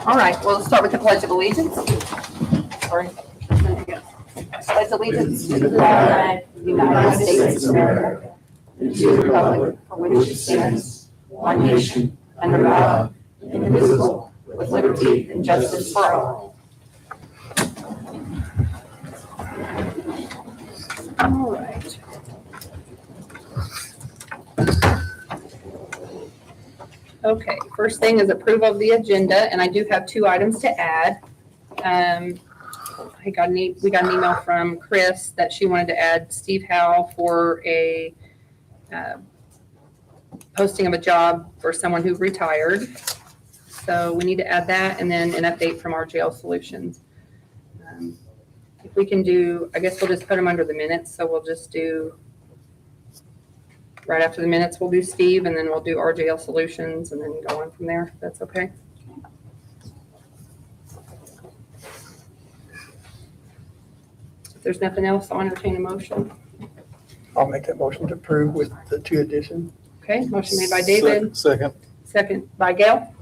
All right, well, let's start with the Pledge of Allegiance. Sorry. Pledge allegiance to the flag of the United States of America, and to the republic for which it stands, one nation, under God, indivisible, with liberty and justice for all. All right. Okay, first thing is approval of the agenda, and I do have 2 items to add. We got an email from Chris that she wanted to add Steve Howe for a posting of a job for someone who retired. So we need to add that, and then an update from our jail solutions. If we can do, I guess we'll just put them under the minutes, so we'll just do right after the minutes, we'll do Steve, and then we'll do RJL Solutions, and then go on from there, if that's okay. If there's nothing else, I'll entertain a motion. I'll make that motion to approve with the 2 additions. Okay, motion made by David, Second. second by Gail.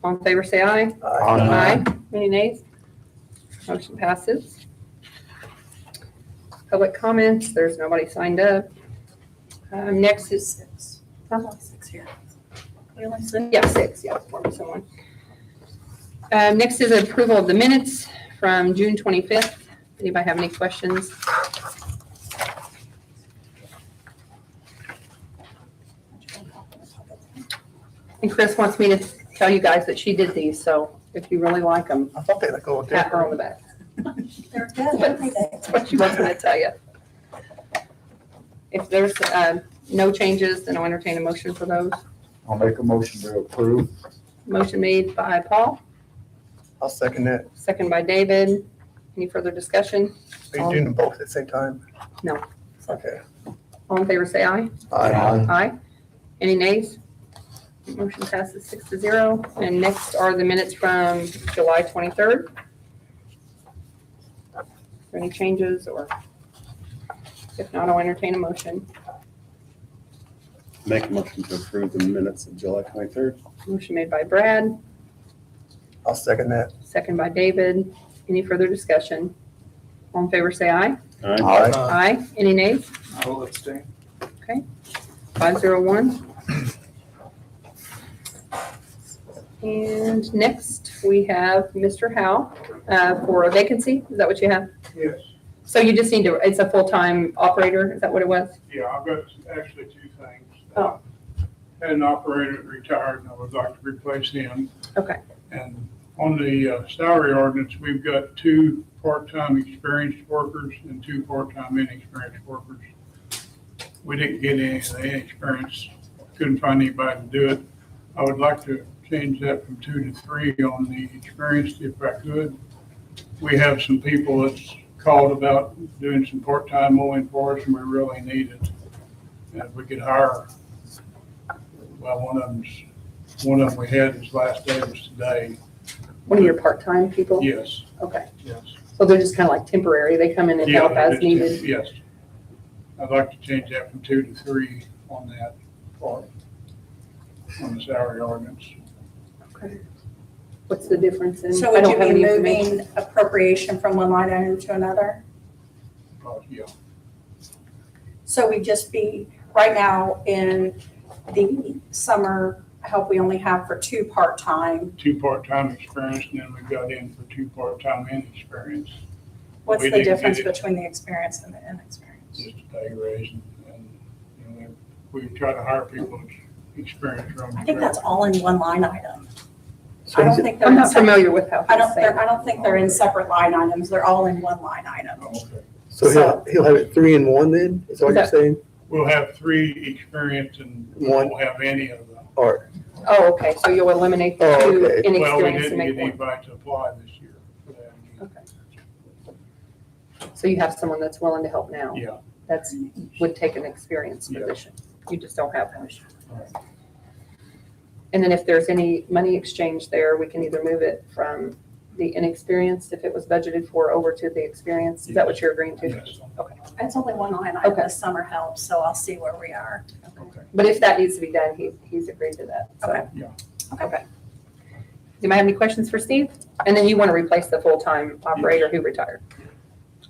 All in favor, say aye. Aye. Any nays? Motion passes. Public comments, there's nobody signed up. Next is 6. Six here. Yeah, 6, yeah, for someone. Next is approval of the minutes from June 25th. Anybody have any questions? And Chris wants me to tell you guys that she did these, so if you really like them, I thought they looked a little pat her on the different. back. They're good. That's what she wants me to tell you. If there's no changes, then I'll entertain a motion for those. I'll make a motion to approve. Motion made by Paul, I'll second that. second by David. Any further discussion? Are you doing them both at the same time? No. Okay. All in favor, say aye. Aye. Aye. Any nays? Motion passes 6-0. And next are the minutes from July 23rd. Are there any changes, or if not, I'll entertain a motion. Make a motion to approve the minutes of July 23rd. Motion made by Brad, I'll second that. second by David. Any further discussion? All in favor, say aye. All right. Aye. Aye. Any nays? I will abstain. 501. And next, we have Mr. Howe for a vacancy. Is that what you have? Yes, So you just need to, it's a full-time operator, is that what it was? yeah, I've got actually 2 things. Oh. Had an operator that retired, and I would like to replace him. Okay. And on the salary ordinance, we've got 2 part-time experienced workers and 2 part-time inexperienced workers. We didn't get any of the inexperienced, couldn't find anybody to do it. I would like to change that from 2 to 3 on the experienced if I could. We have some people that's called about doing some part-time mowing for us, and we really need it. And if we could hire, well, one of them we had, his last day was today. One of your part-time people? Yes, Okay. yes. So they're just kind of like temporary, they come in and help as it's- needed? Yes. I'd like to change that from 2 to 3 on that part, on the salary ordinance. Okay. What's the difference in? So I would don't you have be any information. moving appropriation from one line item to another? Yeah, So we'd just be, right now in the summer help, we only have for 2 part-time. 2 part-time experienced, and then we've got in for 2 part-time inexperienced. What's We the didn't get difference it. between the experienced and the inexperienced? Just a pay raise, and you know, we try to hire people that's experienced. I think that's all in one line item. So I don't he's- think they're I'm in not separate, familiar with how I he's don't, saying. I don't think they're in separate line items. They're all in one line item. Oh, okay. So he'll have it 3 in 1 then? Is that what you're saying? We'll have 3 experienced and we One. won't have any of them. Or, Oh, okay, so you'll eliminate the Oh, 2 okay. Well, we inexperienced and didn't make get 1. anybody to apply this year for that. Okay. So you have someone that's willing to help now? Yeah. That's, would take an experienced Yeah. position. You just don't have one. Right. And then if there's any money exchange there, we can either move it from the inexperienced, if it was budgeted for, over to the experienced. Is that what you're agreeing to? Yes. It's only one line item, Okay. the summer help, so I'll see where we are. Okay. But if that needs to be done, he's agreed to that. So. Okay. Yeah. Okay. anybody have any questions for Steve? And then you want to replace the full-time operator who retired.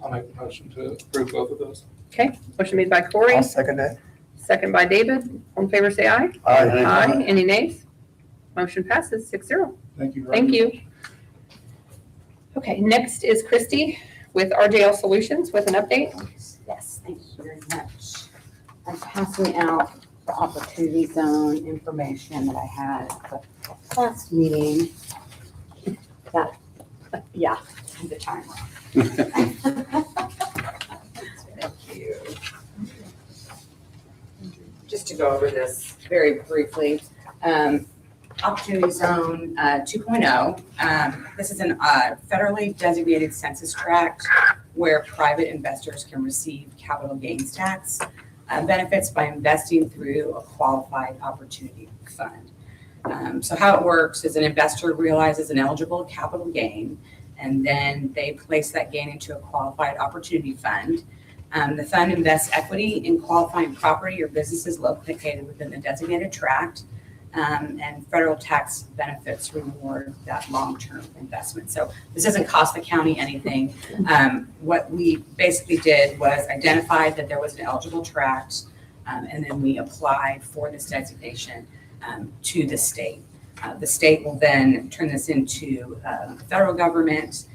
I'll make a motion to approve both of those. Okay, motion made by Corey, I'll second that. second by David. All in favor, say aye. Aye. Any nays? Motion passes 6-0. Thank you very Thank much. you. Okay, next is Christy with RJL Solutions with an update. Yes, thank you very much. I'm passing out the Opportunity Zone information that I had at the last meeting. That, yeah, the time wrong. Thank you. Just to go over this very briefly, Opportunity Zone 2.0. This is a federally designated census tract where private investors can receive capital gains tax benefits by investing through a qualified opportunity fund. So how it works is an investor realizes an eligible capital gain, and then they place that gain into a qualified opportunity fund. The fund invests equity in qualifying property or businesses located within the designated tract, and federal tax benefits reward that long-term investment. So this doesn't cost the county anything. What we basically did was identify that there was an eligible tract, and then we applied for this designation to the state. The state will then turn this into the federal government.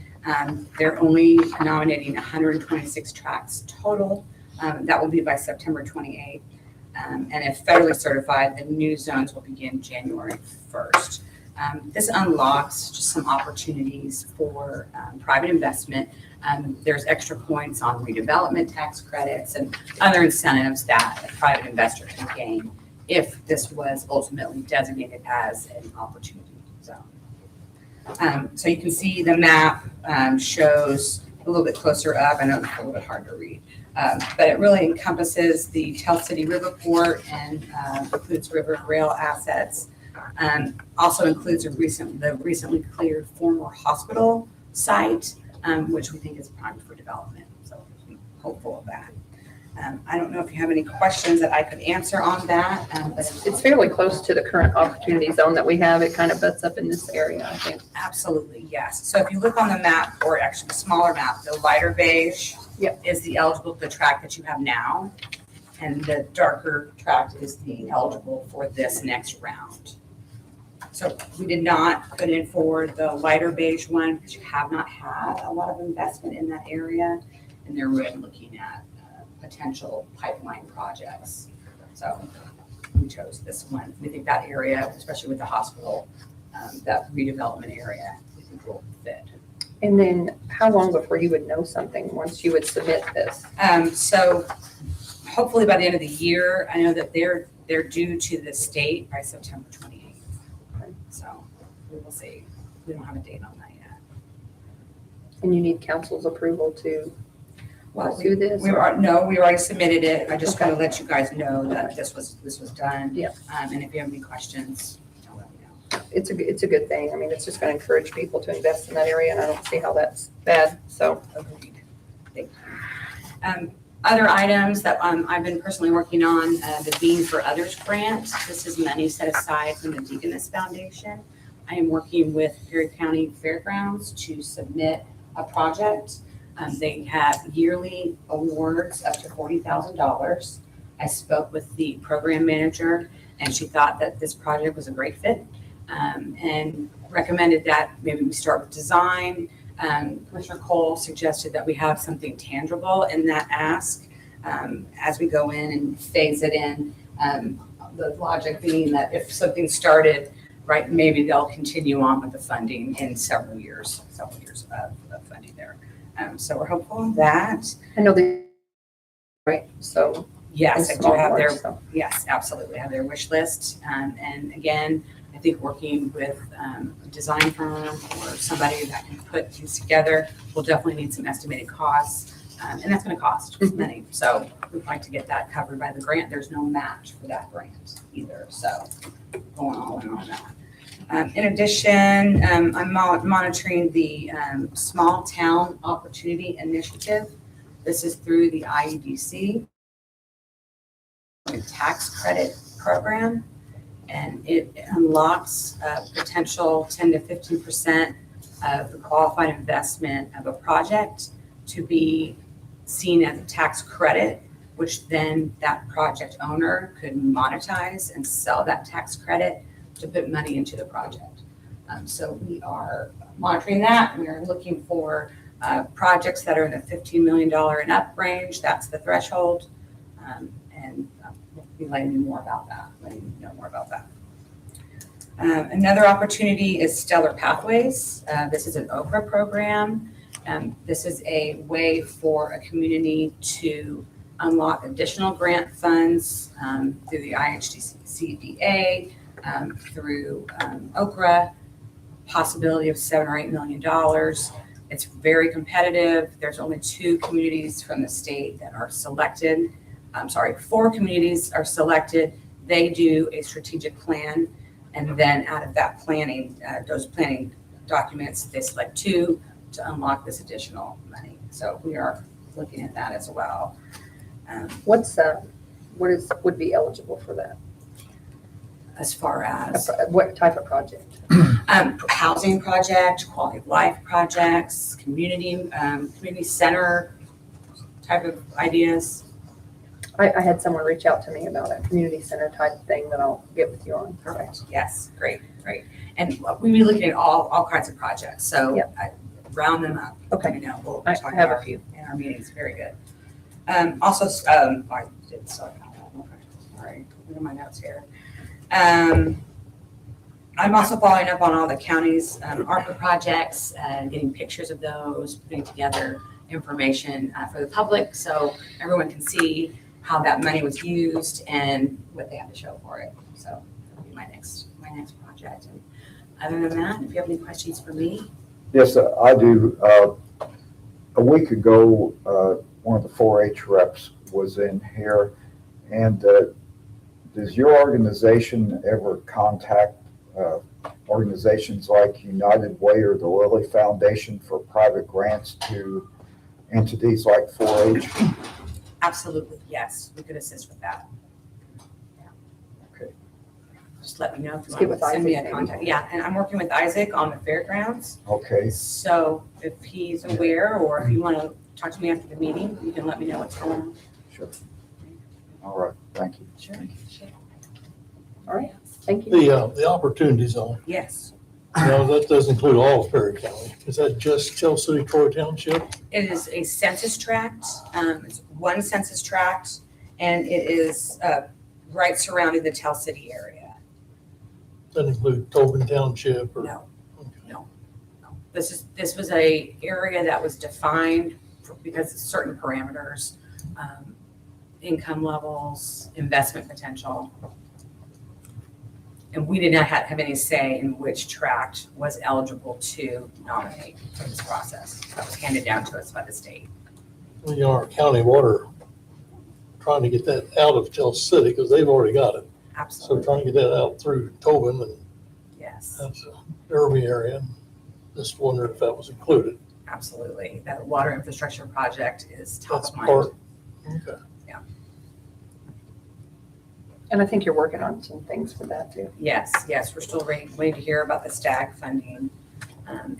They're only nominating 126 tracts total. That will be by September 28th. And if federally certified, the new zones will begin January 1st. This unlocks just some opportunities for private investment. There's extra points on redevelopment tax credits and other incentives that a private investor can gain if this was ultimately designated as an opportunity zone. So you can see the map shows a little bit closer up. I know it's a little bit hard to read. But it really encompasses the Tell City Riverport and includes river rail assets. Also includes the recently cleared former hospital site, which we think is primed for development. So I'm hopeful of that. I don't know if you have any questions that I could answer on that. But It's fairly close to the current opportunity zone that we have. It kind of butts up in this area, I think. absolutely, yes. So if you look on the map, or actually the smaller map, the lighter beige is the tract that you have now. And the darker tract is the eligible for this next round. So we did not put in for the lighter beige one because you have not had a lot of investment in that area. And they're really looking at potential pipeline projects. So we chose this one. We think that area, especially with the hospital, that redevelopment area, we think will fit. And then how long before you would know something once you would submit this? So hopefully by the end of the year, I know that they're due to the state by September 28th. So we will see. We don't have a date on that yet. And you need council's approval to Well, pursue this? we already submitted it. I just want to let you guys know that this was done. Yeah. And if you have any questions, let me know. It's a good thing. I mean, it's just going to encourage people to invest in that area, and I don't see how that's bad. So Agreed. Thank you. Other items that I've been personally working on, the Being for Others grant. This is money set aside from the Deaconess Foundation. I am working with Perry County Fairgrounds to submit a project. They have yearly awards up to $40,000. I spoke with the program manager, and she thought that this project was a great fit, and recommended that maybe we start with design. Commissioner Cole suggested that we have something tangible in that ask as we go in and phase it in. The logic being that if something started, right, maybe they'll continue on with the funding in several years of funding there. So we're hopeful of that. I know they, right? So Yes, I it's do have small their, parts, so. yes, absolutely, I have their wish list. And again, I think working with a design firm or somebody that can put things together, we'll definitely need some estimated costs. And that's gonna cost money. So we'd like to get that covered by the grant. There's no match for that grant either. So going all in on that. In addition, I'm monitoring the Small Town Opportunity Initiative. This is through the IEDC tax credit program. And it unlocks potential 10 to 15% of the qualified investment of a project to be seen as a tax credit, which then that project owner could monetize and sell that tax credit to put money into the project. So we are monitoring that. We are looking for projects that are in the $15 million and up range. That's the threshold. And we'll be letting you know more about that. Another opportunity is Stellar Pathways. This is an Okra program. This is a way for a community to unlock additional grant funds through the IHDCDA, through Okra, possibility of $7 or $8 million. It's very competitive. There's only 2 communities from the state that are selected. 4 communities are selected. They do a strategic plan, and then out of that planning, those planning documents, they select 2 to unlock this additional money. So we are looking at that as well. What would be eligible for that? As far as What type of project? housing project, quality of life projects, community center type of ideas. I had someone reach out to me about a community center type thing that I'll get with you on. Perfect. Yes, great. And we'll be looking at all kinds of projects. So Yep. round them up. Okay. We'll I talk have a about few. in our meetings. Very good. Also, I did start. All right, look at my notes here. I'm also following up on all the counties' ARPA projects, getting pictures of those, putting together information for the public so everyone can see how that money was used and what they have to show for it. So that'll be my next project. And other than that, if you have any questions for me. Yes, I do. A week ago, one of the 4-H reps was in here, and does your organization ever contact organizations like United Way or the Lilly Foundation for private grants to entities like 4-H? Absolutely, yes, we could assist with that. Yeah. Okay. Just let me know if you Let's get want with to send me a Isaac, contact. Yeah, and I'm working with Isaac on the fairgrounds. Okay, So if he's aware, or if you want to talk to me after the meeting, you can let me know what's going on. sure. All right, thank you. Sure. All right, thank you. The opportunity zone, Yes, that does include all of Perry County. Is that just Tell City, Troy Township? it is a census tract. It's one census tract, and it is right surrounding the Tell City area. Doesn't include Tobin Township or? No. Okay. No. This was a area that was defined because of certain parameters, income levels, investment potential. And we did not have any say in which tract was eligible to nominate for this process. That was handed down to us by the state. We are county water, trying to get that out of Tell City because they've already got it. So Absolutely, trying to get that out through Tobin, and yes, that's a Derby area. Just wondered if that was included. absolutely. That water infrastructure project is top That's of mind. part, okay. And I think you're working on some things for that too. Yes, we're still waiting to hear about the STAG funding.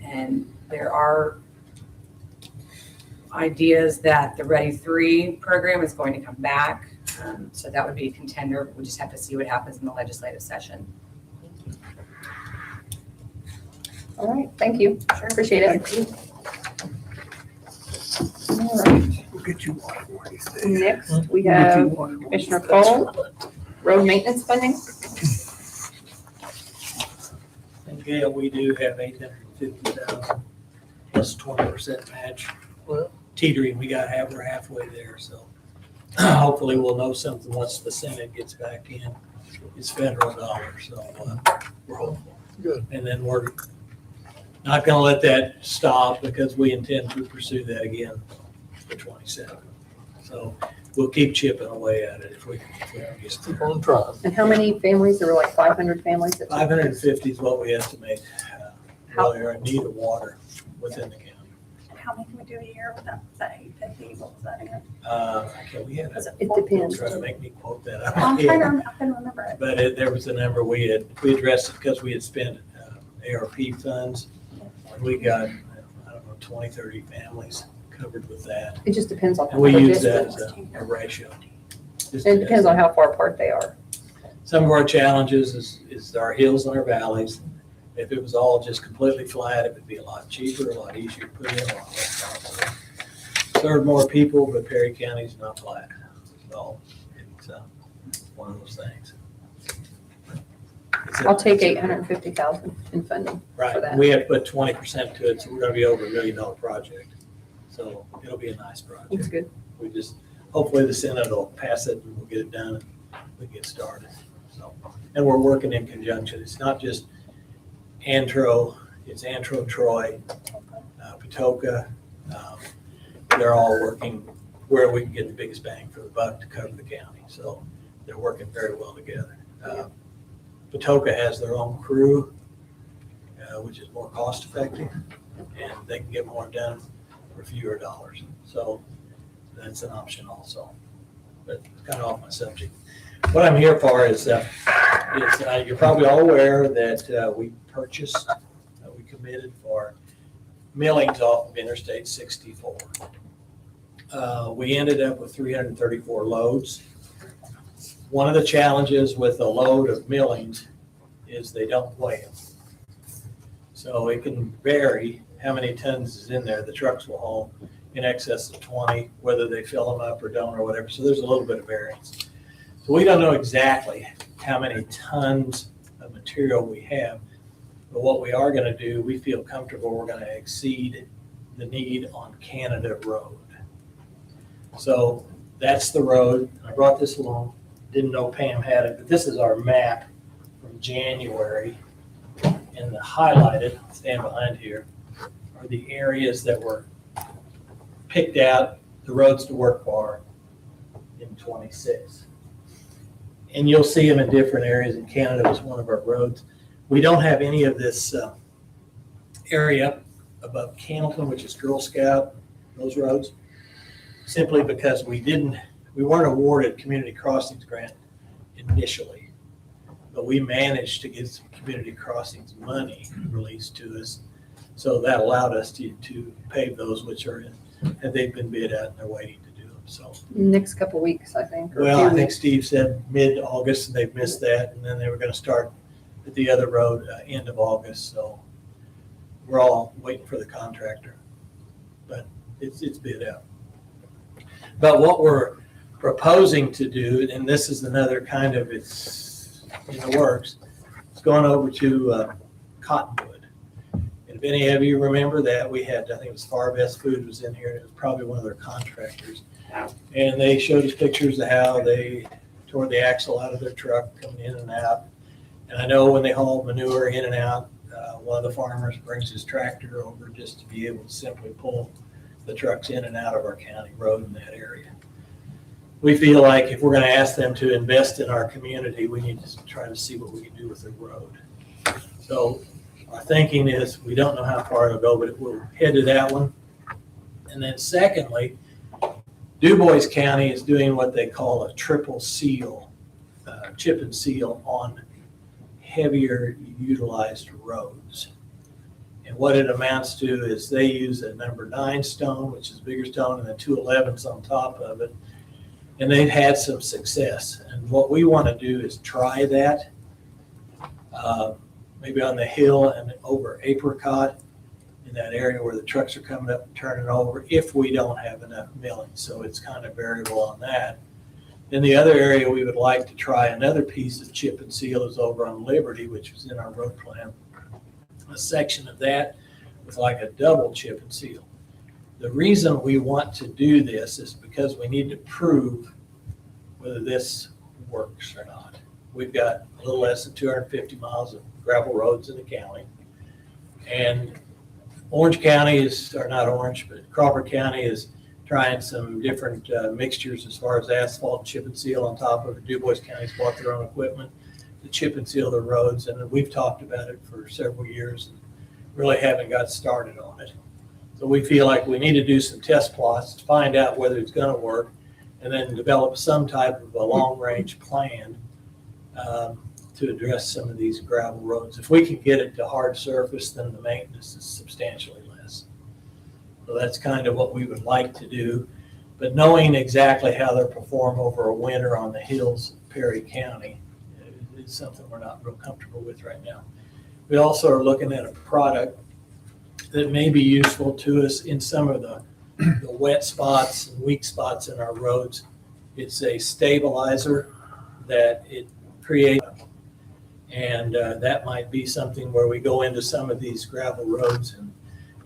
And there are ideas that the Ready 3 program is going to come back. So that would be a contender. We just have to see what happens in the legislative session. All right, thank you. Sure. Appreciate it. All right, We'll get you one more these days. next we We'll get you have one more. Commissioner Cole, road maintenance funding. And Gail, we do have 850,000 plus 20% match. Well- Teetering, we're halfway there, so hopefully we'll know something once the Senate gets back in. It's federal dollars, so we're hopeful. Good. And then we're not gonna let that stop because we intend to pursue that again for 27. So we'll keep chipping away at it if we can get Keep on trying. And how many families? There were like 500 families. that- 550 is what we estimate really are in need of water within the county. how many can we do a year with that? Was that 850? What was that again? Okay, we had Was a, it It 4? depends. try to make me quote that. I'm trying to, I couldn't remember it. But there was a number we addressed it because we had spent ARP funds. And we got, I don't know, 20, 30 families covered with that. It just depends on And we the use that distance. as a ratio. Just It depends on how far apart they are. Some of our challenges is our hills and our valleys. If it was all just completely flat, it would be a lot cheaper, a lot easier to put in, a lot less costly. Serve more people, but Perry County's not flat. So it's one of those things. I'll take 850,000 in funding for Right, that. we have put 20% to it, so we're gonna be over $1 million project. So it'll be a nice project. That's good. We just, hopefully the Senate will pass it and we'll get it done and we get started. So, and we're working in conjunction. It's not just Antro, it's Antro, Troy, Patoka. They're all working where we can get the biggest bang for the buck to cover the county. So they're working very well together. Patoka has their own crew, which is more cost effective, and they can get more done for fewer dollars. So that's an option also. But it's kind of off my subject. What I'm here for is you're probably all aware that we purchased, we committed for millings off of Interstate 64. We ended up with 334 loads. One of the challenges with a load of millings is they don't weigh them. So it can vary how many tons is in there. The trucks will haul in excess of 20, whether they fill them up or don't or whatever. So there's a little bit of variance. So we don't know exactly how many tons of material we have, but what we are gonna do, we feel comfortable we're gonna exceed the need on Canada Road. So that's the road. I brought this along. Didn't know Pam had it, but this is our map from January. And the highlighted, stand behind here, are the areas that were picked out, the roads to work for in 26. And you'll see them in different areas, and Canada was one of our roads. We don't have any of this area above Cannleton, which is Girl Scout, those roads, simply because we weren't awarded Community Crossings grant initially, but we managed to get some Community Crossings money released to us. So that allowed us to pave those which are in, and they've been bid out and they're waiting to do them, so. Next couple weeks, I think. or a Well, few I think weeks. Steve said mid-August, and they've missed that, and then they were gonna start at the other road, end of August, so we're all waiting for the contractor, but it's bid out. But what we're proposing to do, and this is another kind of, it's in the works, it's going over to Cottonwood. And if any of you remember that, we had, I think it was Far Best Food was in here, and it was probably one of their contractors. And they showed us pictures of how they tore the axle out of their truck coming in and out. And I know when they haul manure in and out, one of the farmers brings his tractor over just to be able to simply pull the trucks in and out of our county road in that area. We feel like if we're gonna ask them to invest in our community, we need to try to see what we can do with the road. So our thinking is, we don't know how far it'll go, but we'll head to that one. And then secondly, DuBois County is doing what they call a triple seal, chip and seal on heavier utilized roads. And what it amounts to is they use a number 9 stone, which is a bigger stone, and then 2 11s on top of it. And they've had some success. And what we want to do is try that, maybe on the hill and over Apricot, in that area where the trucks are coming up and turning over, if we don't have enough milling. So it's kind of variable on that. Then the other area we would like to try another piece of chip and seal is over on Liberty, which was in our road plan. A section of that with like a double chip and seal. The reason we want to do this is because we need to prove whether this works or not. We've got a little less than 250 miles of gravel roads in the county. And Orange County is, or not Orange, but Crawford County is trying some different mixtures as far as asphalt and chip and seal on top of it. DuBois County's bought their own equipment to chip and seal their roads, and we've talked about it for several years and really haven't got started on it. So we feel like we need to do some test plots to find out whether it's gonna work, and then develop some type of a long-range plan to address some of these gravel roads. If we can get it to hard surface, then the maintenance is substantially less. So that's kind of what we would like to do. But knowing exactly how they'll perform over a winter on the hills of Perry County is something we're not real comfortable with right now. We also are looking at a product that may be useful to us in some of the wet spots and weak spots in our roads. It's a stabilizer that it creates, and that might be something where we go into some of these gravel roads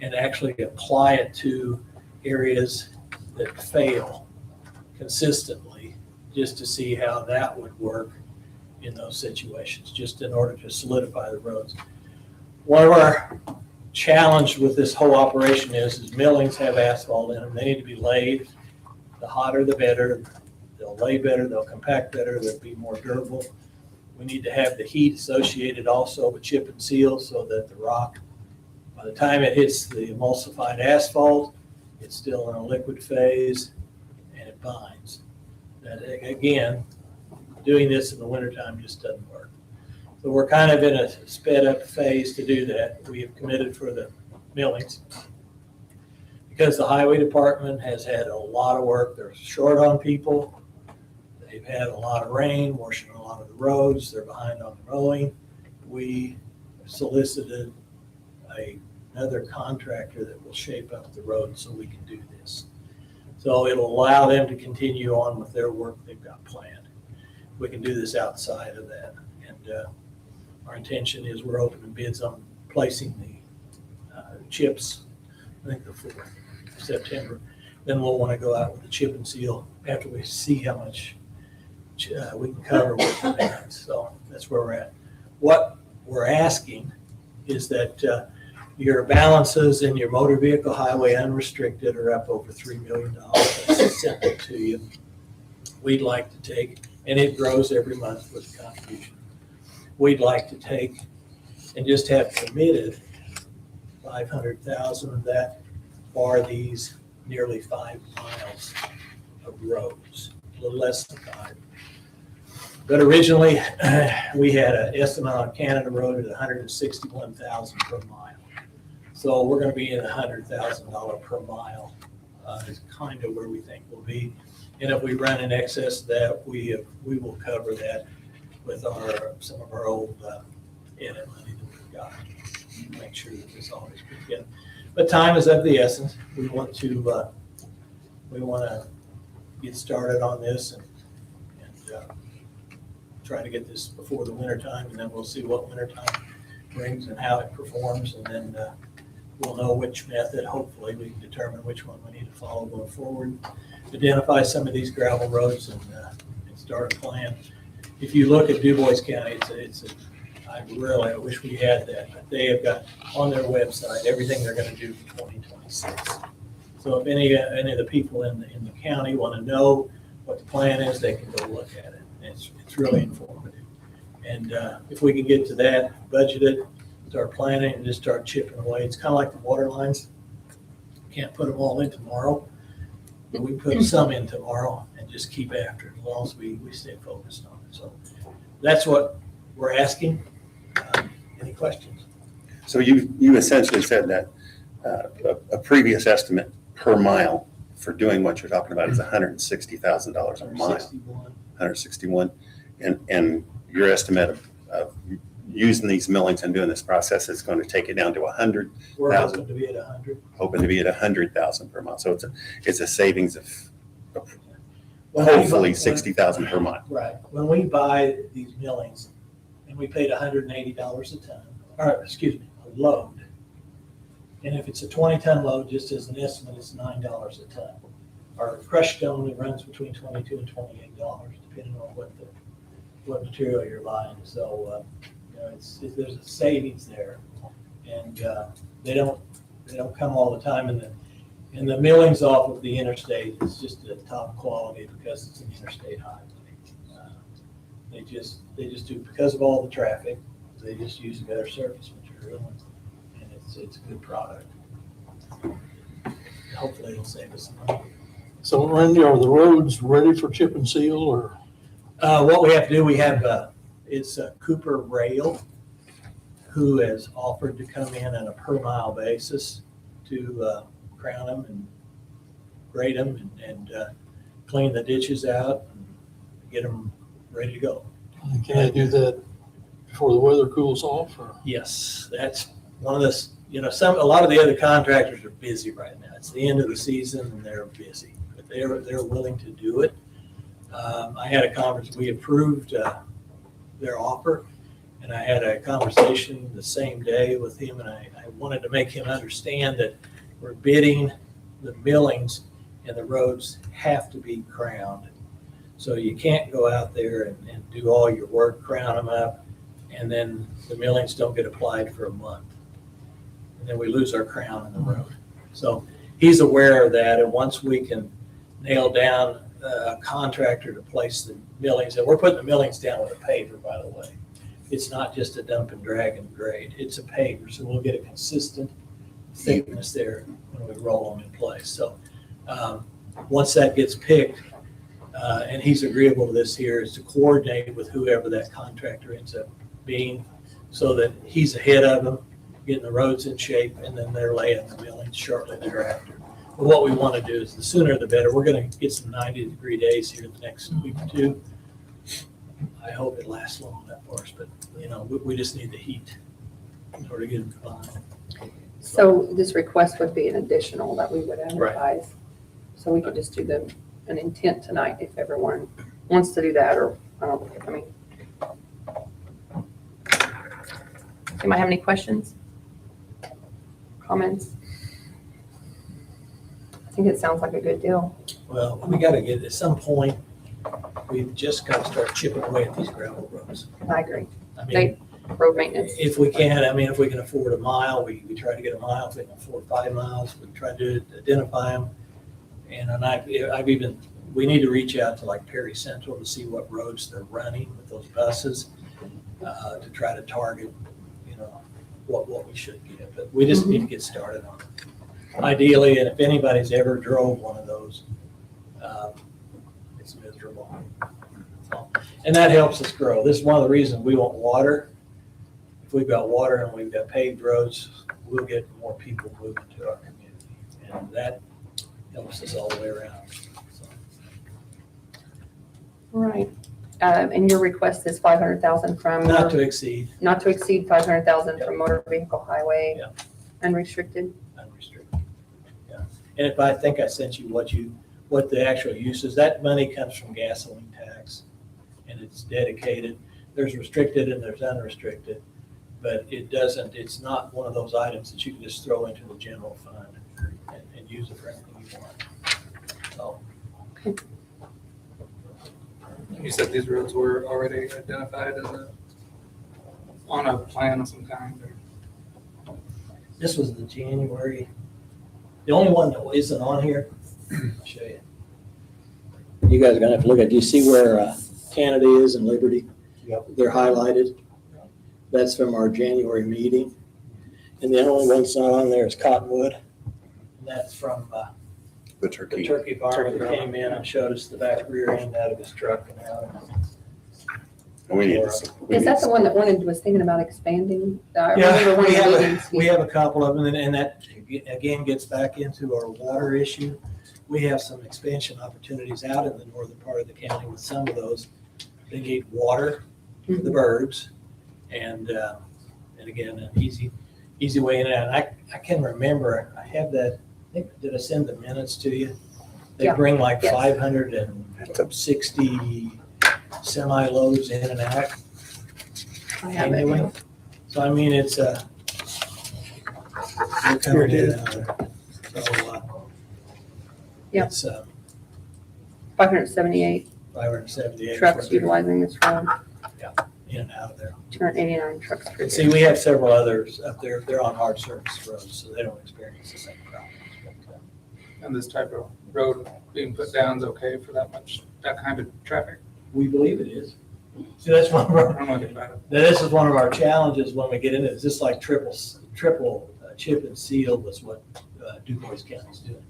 and actually apply it to areas that fail consistently, just to see how that would work in those situations, just in order to solidify the roads. One of our challenge with this whole operation is millings have asphalt in them. They need to be laid. The hotter, the better. They'll lay better, they'll compact better, they'll be more durable. We need to have the heat associated also with chip and seal so that the rock, by the time it hits the emulsified asphalt, it's still in a liquid phase and it binds. That, again, doing this in the wintertime just doesn't work. So we're kind of in a sped up phase to do that. We have committed for the millings. Because the highway department has had a lot of work, they're short on people. They've had a lot of rain, washing a lot of the roads, they're behind on the mowing. We solicited another contractor that will shape up the road so we can do this. So it'll allow them to continue on with their work they've got planned. We can do this outside of that. And our intention is we're opening bids on placing the chips, I think the 4th of September. Then we'll want to go out with the chip and seal after we see how much we can cover with the maintenance. So that's where we're at. What we're asking is that your balances in your motor vehicle highway unrestricted are up over $3 million. That's simple to you. We'd like to take, and it grows every month with the contribution. We'd like to take and just have committed 500,000 of that for these nearly 5 miles of roads, a little less than 5. But originally, we had an estimate on Canada Road at $161,000 per mile. So we're going to be in $100,000 per mile is kind of where we think we'll be. And if we run in excess of that, we will cover that with some of our old edit money that we've got. Make sure that this all is put together. But time is of the essence. We want to get started on this and try to get this before the winter time, and then we'll see what winter time brings and how it performs, and then we'll know which method. Hopefully we can determine which one we need to follow going forward, identify some of these gravel roads and start a plan. If you look at DuBois County, I wish we had that, but they have got on their website everything they're going to do for 2026. So if any of the people in the county want to know what the plan is, they can go look at it. It's really informative. And if we can get to that, budget it, start planning, and just start chipping away. It's kind of like the water lines. Can't put them all in tomorrow, but we put some in tomorrow and just keep after it as long as we stay focused on it. So that's what we're asking. Any questions? So you essentially said that a previous estimate per mile for doing what you're talking about is $160,000 a mile. 161, and your estimate of using these millings and doing this process is going to take it down to 100,000. We're hoping to be at 100. Hoping to be at 100,000 per mile. So it's a savings of When we hopefully buy- 60,000 per mile. Right. When we buy these millings and we paid $180 a ton, or excuse me, a load. And if it's a 20-ton load, just as an estimate, it's $9 a ton. Our crushed stone runs between $22 and $28, depending on what material you're buying. So there's a savings there, and they don't come all the time. And the millings off of the interstate is just the top quality because it's an interstate highway. They just do, because of all the traffic, they just use a better surface material, and it's a good product. hopefully it'll save us some money. So Randy, are the roads ready for chip and seal or? What we have to do, we have, it's Cooper Rail, who has offered to come in on a per mile basis to crown them and grade them and clean the ditches out and get them ready to go. Can I do that before the weather cools off or? Yes, that's one of the, a lot of the other contractors are busy right now. It's the end of the season and they're busy, but they're willing to do it. I had a conference, we approved their offer, and I had a conversation the same day with him, and I wanted to make him understand that we're bidding the millings and the roads have to be crowned. So you can't go out there and do all your work, crown them up, and then the millings don't get applied for a month. And then we lose our crown in the road. So he's aware of that, and once we can nail down a contractor to place the millings, and we're putting the millings down with a paver, by the way. It's not just a dump and drag and grade, it's a paver, so we'll get a consistent thickness there when we roll them in place. So once that gets picked, and he's agreeable to this here, is to coordinate with whoever that contractor ends up being, so that he's ahead of them, getting the roads in shape, and then they're laying the millings shortly thereafter. But what we want to do is the sooner the better. We're going to get some 90-degree days here in the next week or two. I hope it lasts long enough for us, but we just need the heat in order to get them fine. So this request would be an additional that we would advertise. So we could just do an intent tonight if everyone wants to do that, or Anybody have any questions? Comments? I think it sounds like a good deal. Well, we got to get, at some point, we've just got to start chipping away at these gravel roads. I agree. I mean, Road maintenance. if we can, if we can afford a mile, we try to get a mile. If we can afford 5 miles, we try to identify them. And we need to reach out to like Perry Central to see what roads they're running with those buses, to try to target, what we should get. But we just need to get started on it. Ideally, and if anybody's ever drove one of those, it's miserable. So, and that helps us grow. This is one of the reasons we want water. If we've got water and we've got paved roads, we'll get more people moving to our community. And that helps us all the way around. So, Right. And your request is 500,000 from. not to exceed, Not to exceed 500,000 from motor vehicle highway. Yeah. Unrestricted. unrestricted. Yeah. And if I think I sent you what the actual use is, that money comes from gasoline tax and it's dedicated. There's restricted and there's unrestricted, but it's not one of those items that you can just throw into the general fund and use it for anything you want. So, You said these roads were already identified on a plan of some kind, or? this was the January, the only one that isn't on here, I'll show you. You guys are gonna have to look at, do you see where Canada is and Liberty? Yep. They're highlighted. That's from our January meeting. And the only one that's not on there is Cottonwood. And that's from The the turkey. turkey farmer that came in and showed us the back rear end out of his truck and out. And we need to. Is that the one that was thinking about expanding? I Yeah, remember one we of the have, meetings. we have a couple of them, and that again gets back into our water issue. We have some expansion opportunities out in the northern part of the county with some of those. They need water for the birds, and again, an easy way in and out. I can remember, I have that, did I send the minutes to you? They Yeah. bring like Yes. 560 semi-loads in and out. I have it. Anyway, so it's they're coming in and out of there. So, Yep. it's 578 578. trucks utilizing this road, In and out of there. 289 trucks per And year. see, we have several others up there. They're on hard surface roads, so they don't experience the same problems. And this type of road being put down is okay for that kind of traffic? We believe it is. See, that's one of our, I don't know anything about it. this is one of our challenges when we get into it. It's just like triple chip and seal was what Du Bois County's doing.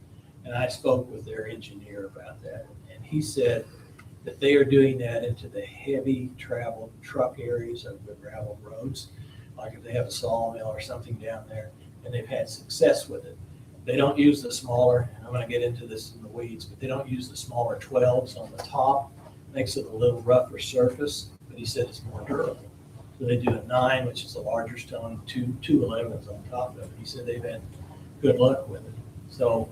And I spoke with their engineer about that, and he said that they are doing that into the heavy travel truck areas of the gravel roads. Like if they have a sawmill or something down there, and they've had success with it. They don't use the smaller, and I'm gonna get into this in the weeds, but they don't use the smaller 12s on the top. Makes it a little rougher surface, but he said it's more durable. So they do a 9, which is a larger stone, two 11s on top of it. He said they've had good luck with it. So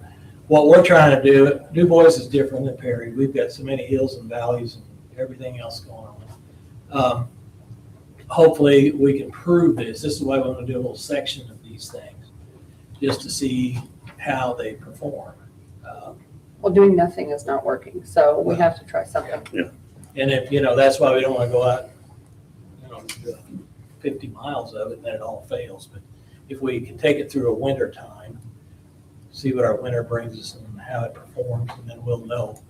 what we're trying to do, Du Bois is different than Perry. We've got so many hills and valleys and everything else going on. Hopefully we can prove this. This is why we want to do a little section of these things, just to see how they perform. Well, doing nothing is not working, so we have to try something. And if, that's why we don't want to go out, do 50 miles of it, and then it all fails. But if we can take it through a winter time, see what our winter brings us and how it performs, and then we'll know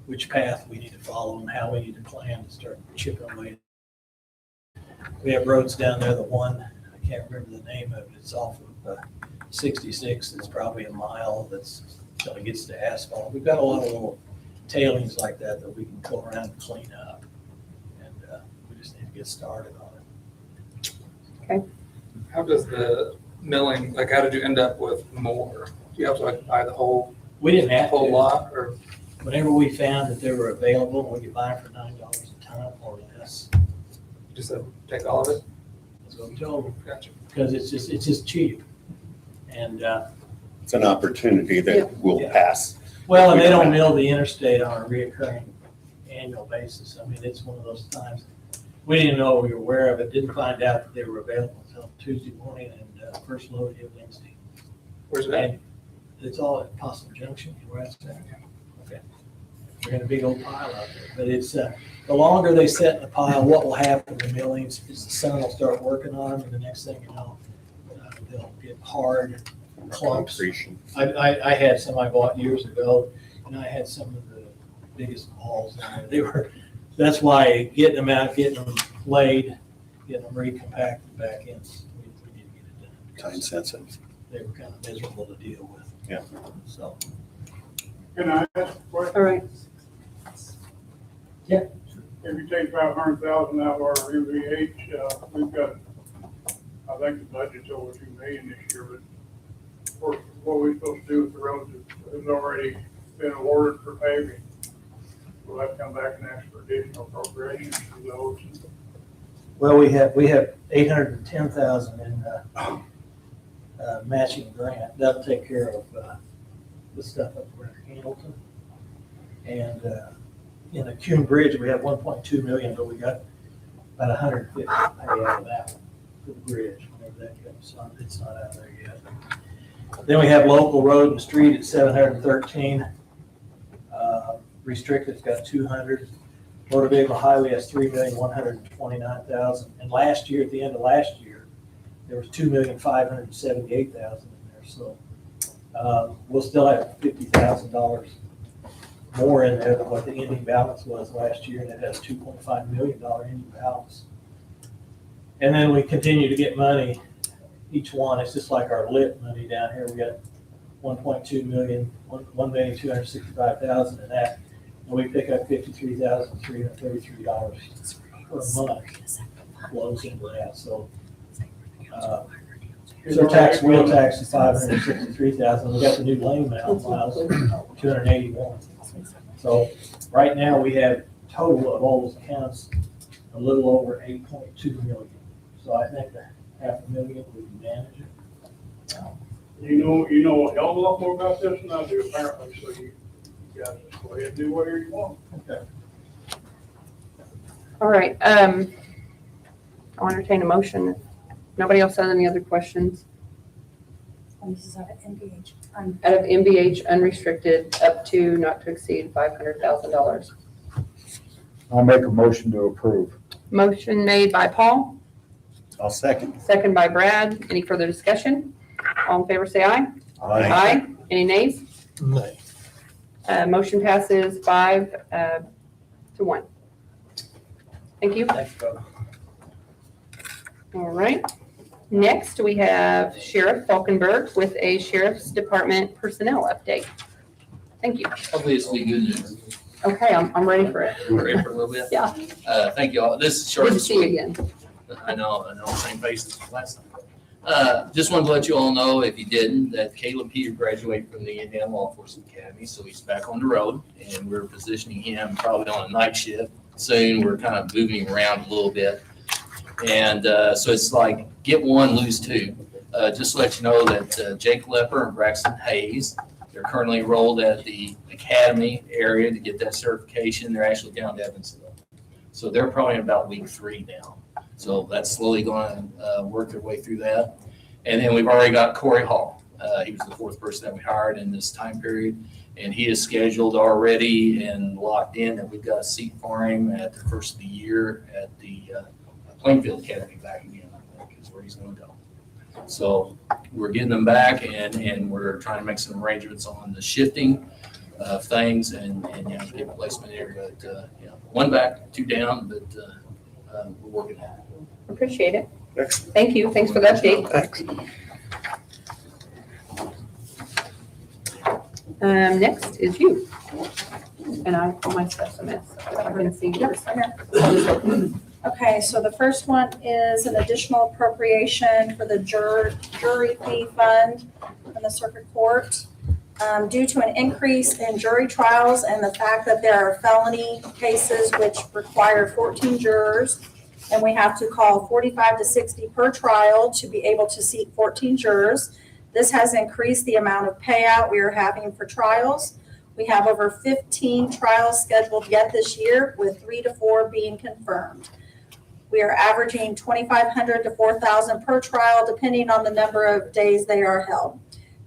which path we need to follow and how we need to plan to start chipping away. We have roads down there, the one, I can't remember the name of it, it's off of 66, it's probably a mile that's till it gets to asphalt. We've got a lot of little tailings like that that we can go around and clean up. And we just need to get started on it. How does the milling, how did you end up with more? Do you have to buy the whole We didn't have whole to. lot, or Whenever we found that they were available, we could buy them for $9 a ton or less. just take all of it? That's what we told them, Gotcha. because it's just cheap. And, It's an opportunity that will Yeah. pass. well, and they don't mill the interstate on a reoccurring annual basis. I mean, it's one of those times, we didn't know we were aware of it, didn't find out that they were available until Tuesday morning, and first load hit Wednesday. Where's that? And it's all at Possum Junction, where that's at. Okay. We're in a big old pile out there, but it's, the longer they sit in the pile, what will happen to millings is the sun will start working on them, and the next thing you know, they'll get hard clumps. Concretion. I had some I bought years ago, and I had some of the biggest balls in there. They were, that's why getting them out, getting them laid, getting them recompacted back in, we need to get it done. because Time sensitive. They were kind of miserable to deal with. Yeah. So, Can I ask a question? All right, If you take 500,000 out of our MVH, we've got, I think the budget's over 2 million this year, but what are we supposed to do with the roads that has already been awarded for paving? Will that come back and ask for additional appropriations for those? well, we have 810,000 in matching grant. That'll take care of the stuff up around Hamilton. And in the Cume Bridge, we have 1.2 million, but we got about 150 to pay out of that one for the bridge, whenever that comes. So it's not out there yet. Then we have local road and street at 713. Restricted's got 200. Motor vehicle highway has 3,129,000. And last year, at the end of last year, there was 2,578,000 in there. So we'll still have $50,000 more in there than what the ending balance was last year, and it has $2.5 million ending balance. And then we continue to get money, each one. It's just like our lit money down here. We got 1.2 million, 1,265,000 in that, and we pick up $53,333 per month flows into that. So, so tax, wheel tax is 563,000. We got the new lane miles, 281. So right now we have total of all those accounts a little over 8.2 million. So I think that $500,000 we can manage it. You know a hell of a lot more about this than I do apparently, so you guys just go ahead and do whatever you want. Okay. all right. I'll entertain a motion. Nobody else has any other questions? And this is out of NVH. Out of MBH unrestricted up to not to exceed $500,000. I'll make a motion to approve. Motion made by Paul, I'll second. second by Brad. Any further discussion? All in favor, say aye. Aye. Any nays? Nay. Motion passes 5 to 1. Thank you. Thanks, bro. All right. Next, we have Sheriff Falkenberg with a Sheriff's Department personnel update. Thank you. Hopefully this will be good news. Okay, I'm ready for it. We're ready for a little bit? Yeah. Thank you all. This is short Good to and see you sweet. again. I know, same faces as last time. Just wanted to let you all know, if you didn't, that Caleb Peter graduated from the Indiana Law Enforcement Academy, so he's back on the road, and we're positioning him probably on a night shift soon. We're kind of moving him around a little bit. And so it's like, get one, lose two. Just to let you know that Jake Lepper and Braxton Hayes, they're currently enrolled at the academy area to get that certification. They're actually down in Evansville. So they're probably in about week 3 now. So that's slowly going to work their way through that. And then we've already got Corey Hall. He was the 4th person that we hired in this time period. And he is scheduled already and locked in, and we've got a seat for him at the first of the year at the Plainfield Academy back again, I think is where he's going to go. So we're getting them back, and we're trying to make some arrangements on the shifting of things and get placement there. But, 1 back, 2 down, but we're working on it. Appreciate it. Excellent. Thank you. Thanks for the update. Thanks. Next is you. And my stuff's a mess. I can see yours. Okay, so the first one is an additional appropriation for the jury fee fund in the circuit court. Due to an increase in jury trials and the fact that there are felony cases which require 14 jurors, and we have to call 45 to 60 per trial to be able to seat 14 jurors. This has increased the amount of payout we are having for trials. We have over 15 trials scheduled yet this year, with 3 to 4 being confirmed. We are averaging $2,500 to $4,000 per trial, depending on the number of days they are held.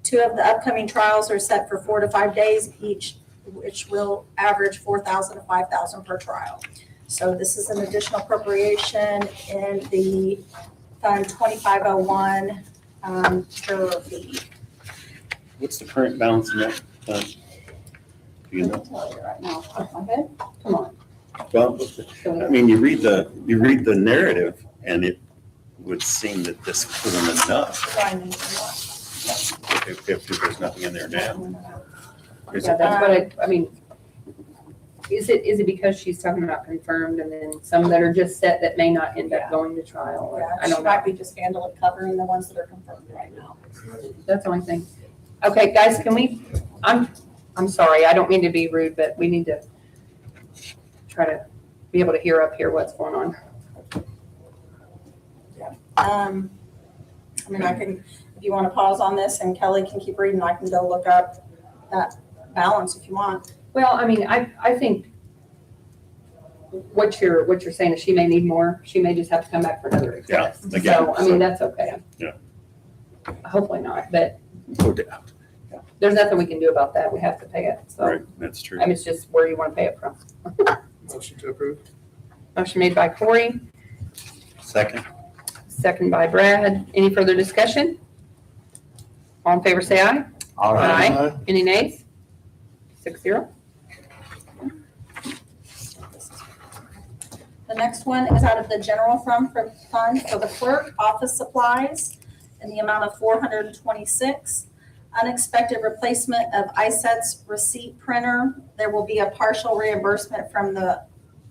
2 of the upcoming trials are set for 4 to 5 days each, which will average $4,000 to $5,000 per trial. So this is an additional appropriation in the Fund 2501 juror fee. What's the current balance in that fund? Do you I'll know? tell you right now, off the top of my head. Come on. Well, I mean, you read the narrative, and it would seem that this wasn't enough if there's nothing in there now. Is Yeah, it- that's what I mean, is it because she's talking about confirmed and then some that are just set that may not end up going to trial? Or- I Yeah, she don't know. might be just handling covering the ones that are confirmed right now. That's the only thing. Okay, guys, can we, I'm sorry, I don't mean to be rude, but we need to try to be able to hear up here what's going on. I mean, I can, if you want to pause on this and Kelly can keep reading, I can go look up that balance if you want. Well, I mean, I think what you're saying is she may need more. She may just have to come back for another Yeah, request. again, So, I mean, that's okay. Yeah. Hopefully not, but No doubt. there's nothing we can do about that. We have to pay it. So, Right, that's true. I mean, it's just where you want to pay it from. Motion to approve. Motion made by Corey, Second? second by Brad. Any further discussion? All in favor, say aye. Aye. Any nays? 6-0. The next one is out of the general fund for the clerk, office supplies in the amount of $426. Unexpected replacement of ISET's receipt printer. There will be a partial reimbursement from the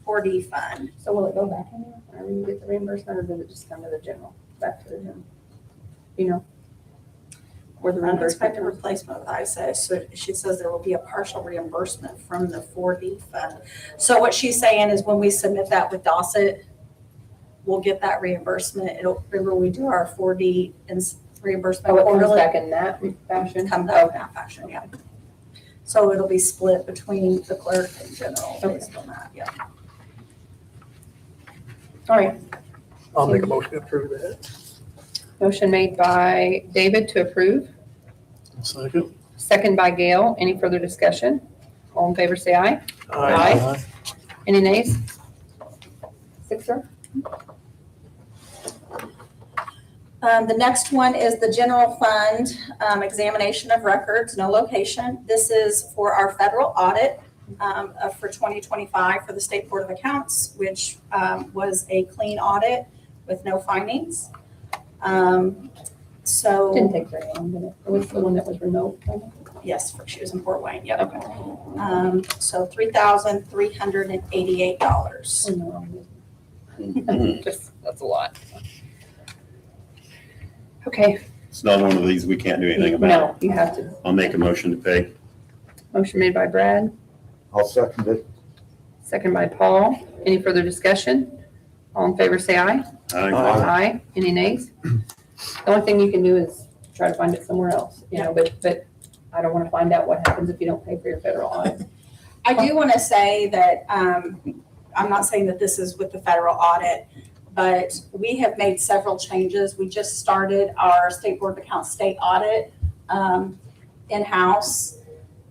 4D fund. So will it go back in there? Or we get the reimbursement, or does it just come to the general, back to the general? You know? Where the reimbursement Unexpected replacement with ISET. So she says there will be a partial reimbursement from the 4D fund. So what she's saying is when we submit that with Dossett, we'll get that reimbursement. Remember we do our 4D and reimbursement Oh, it comes quarterly. back in that fashion? Come back in that fashion, yeah. So it'll be split between the clerk and general based on that, yeah. All right. I'll make a motion to approve that. Motion made by David to approve, Second. second by Gail. Any further discussion? All in favor, say aye. Aye. Any nays? 6-0. The next one is the general fund, examination of records, no location. This is for our federal audit for 2025 for the State Board of Accounts, which was a clean audit with no findings. Didn't So, take very long, did it? It was the one that was remote. wasn't it? Yes, she was in Fort Wayne, yep. Okay. So $3,388. Mhm. That's a lot. Okay, It's not one of these we can't do anything about. no, you have to. I'll make a motion to pay. Motion made by Brad, I'll second it. second by Paul. Any further discussion? All in favor, say aye. Aye. Aye. Any nays? The only thing you can do is try to find it somewhere else, but I don't want to find out what happens if you don't pay for your federal audit. I do want to say that, I'm not saying that this is with the federal audit, but we have made several changes. We just started our State Board of Accounts state audit in-house.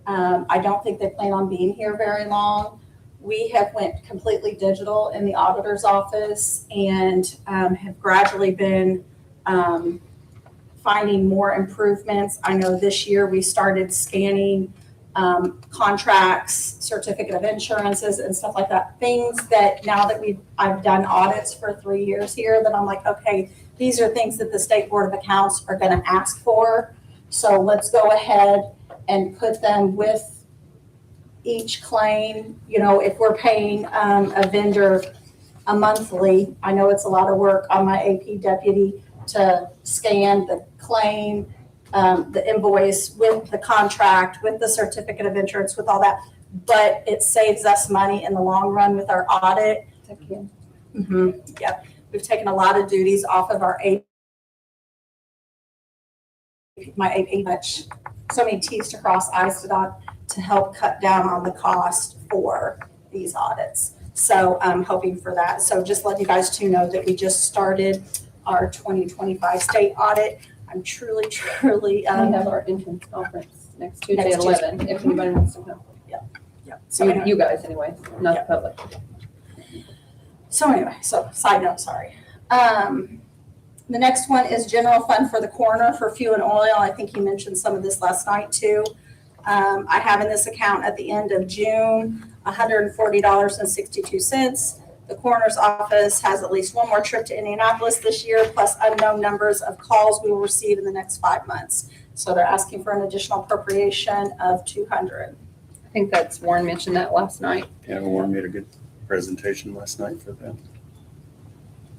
I don't think they plan on being here very long. We have went completely digital in the auditor's office and have gradually been finding more improvements. I know this year we started scanning contracts, certificate of insurances and stuff like that. Things that now that I've done audits for 3 years here, that I'm like, okay, these are things that the State Board of Accounts are gonna ask for. So let's go ahead and put them with each claim. You know, if we're paying a vendor a monthly, I know it's a lot of work on my AP deputy to scan the claim, the invoice with the contract, with the certificate of insurance, with all that. But it saves us money in the long run with our audit. Yep, we've taken a lot of duties off of our AP, my AP, much, so many T's to cross, I's to dot, to help cut down on the cost for these audits. So I'm hoping for that. So just let you guys two know that we just started our 2025 state audit. I'm truly, We have our entrance conference next Tuesday at Next Tuesday. 11, if anybody wants to come. So You guys anyway, not the public. So side note, sorry. The next one is general fund for the coroner for fuel and oil. I think you mentioned some of this last night too. I have in this account at the end of June, $140.62. The coroner's office has at least one more trip to Indianapolis this year, plus unknown numbers of calls we will receive in the next 5 months. So they're asking for an additional appropriation of $200. I think that's, Warren mentioned that last night. Yeah, Warren made a good presentation last night for them.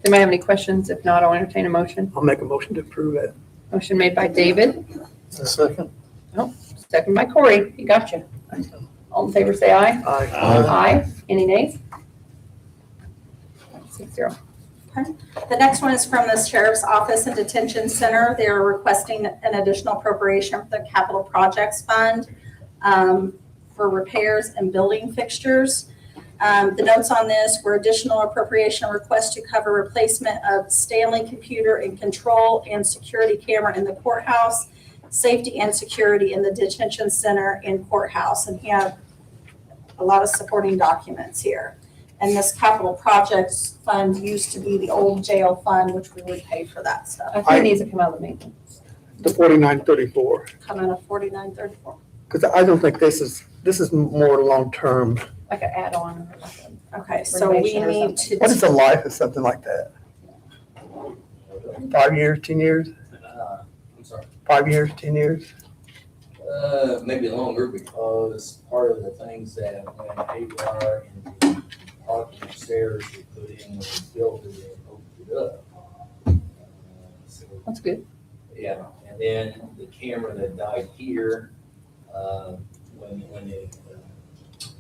Anybody have any questions? If not, I'll entertain a motion. I'll make a motion to approve it. Motion made by David, Second. second by Corey. You gotcha. All in favor, say aye. Aye. Aye. Any nays? 6-0. The next one is from the Sheriff's Office and Detention Center. They are requesting an additional appropriation for the Capital Projects Fund for repairs and building fixtures. The notes on this were additional appropriation request to cover replacement of Stanley computer and control and security camera in the courthouse, safety and security in the detention center and courthouse. And he had a lot of supporting documents here. And this capital projects fund used to be the old jail fund, which we would pay for that I stuff. think it needs to come out of the maintenance. The 4934, Come in at 4934. because I don't think this is more long-term. Like an add-on. Okay, so we Renovation or need something. to. What is the life of something like that? 5 years, 10 years? I'm sorry. 5 years, 10 years? Maybe longer, because part of the things that when AR and the parking upstairs were put in, when we built it, they opened it up. So, That's good. yeah, and then the camera that died here, when the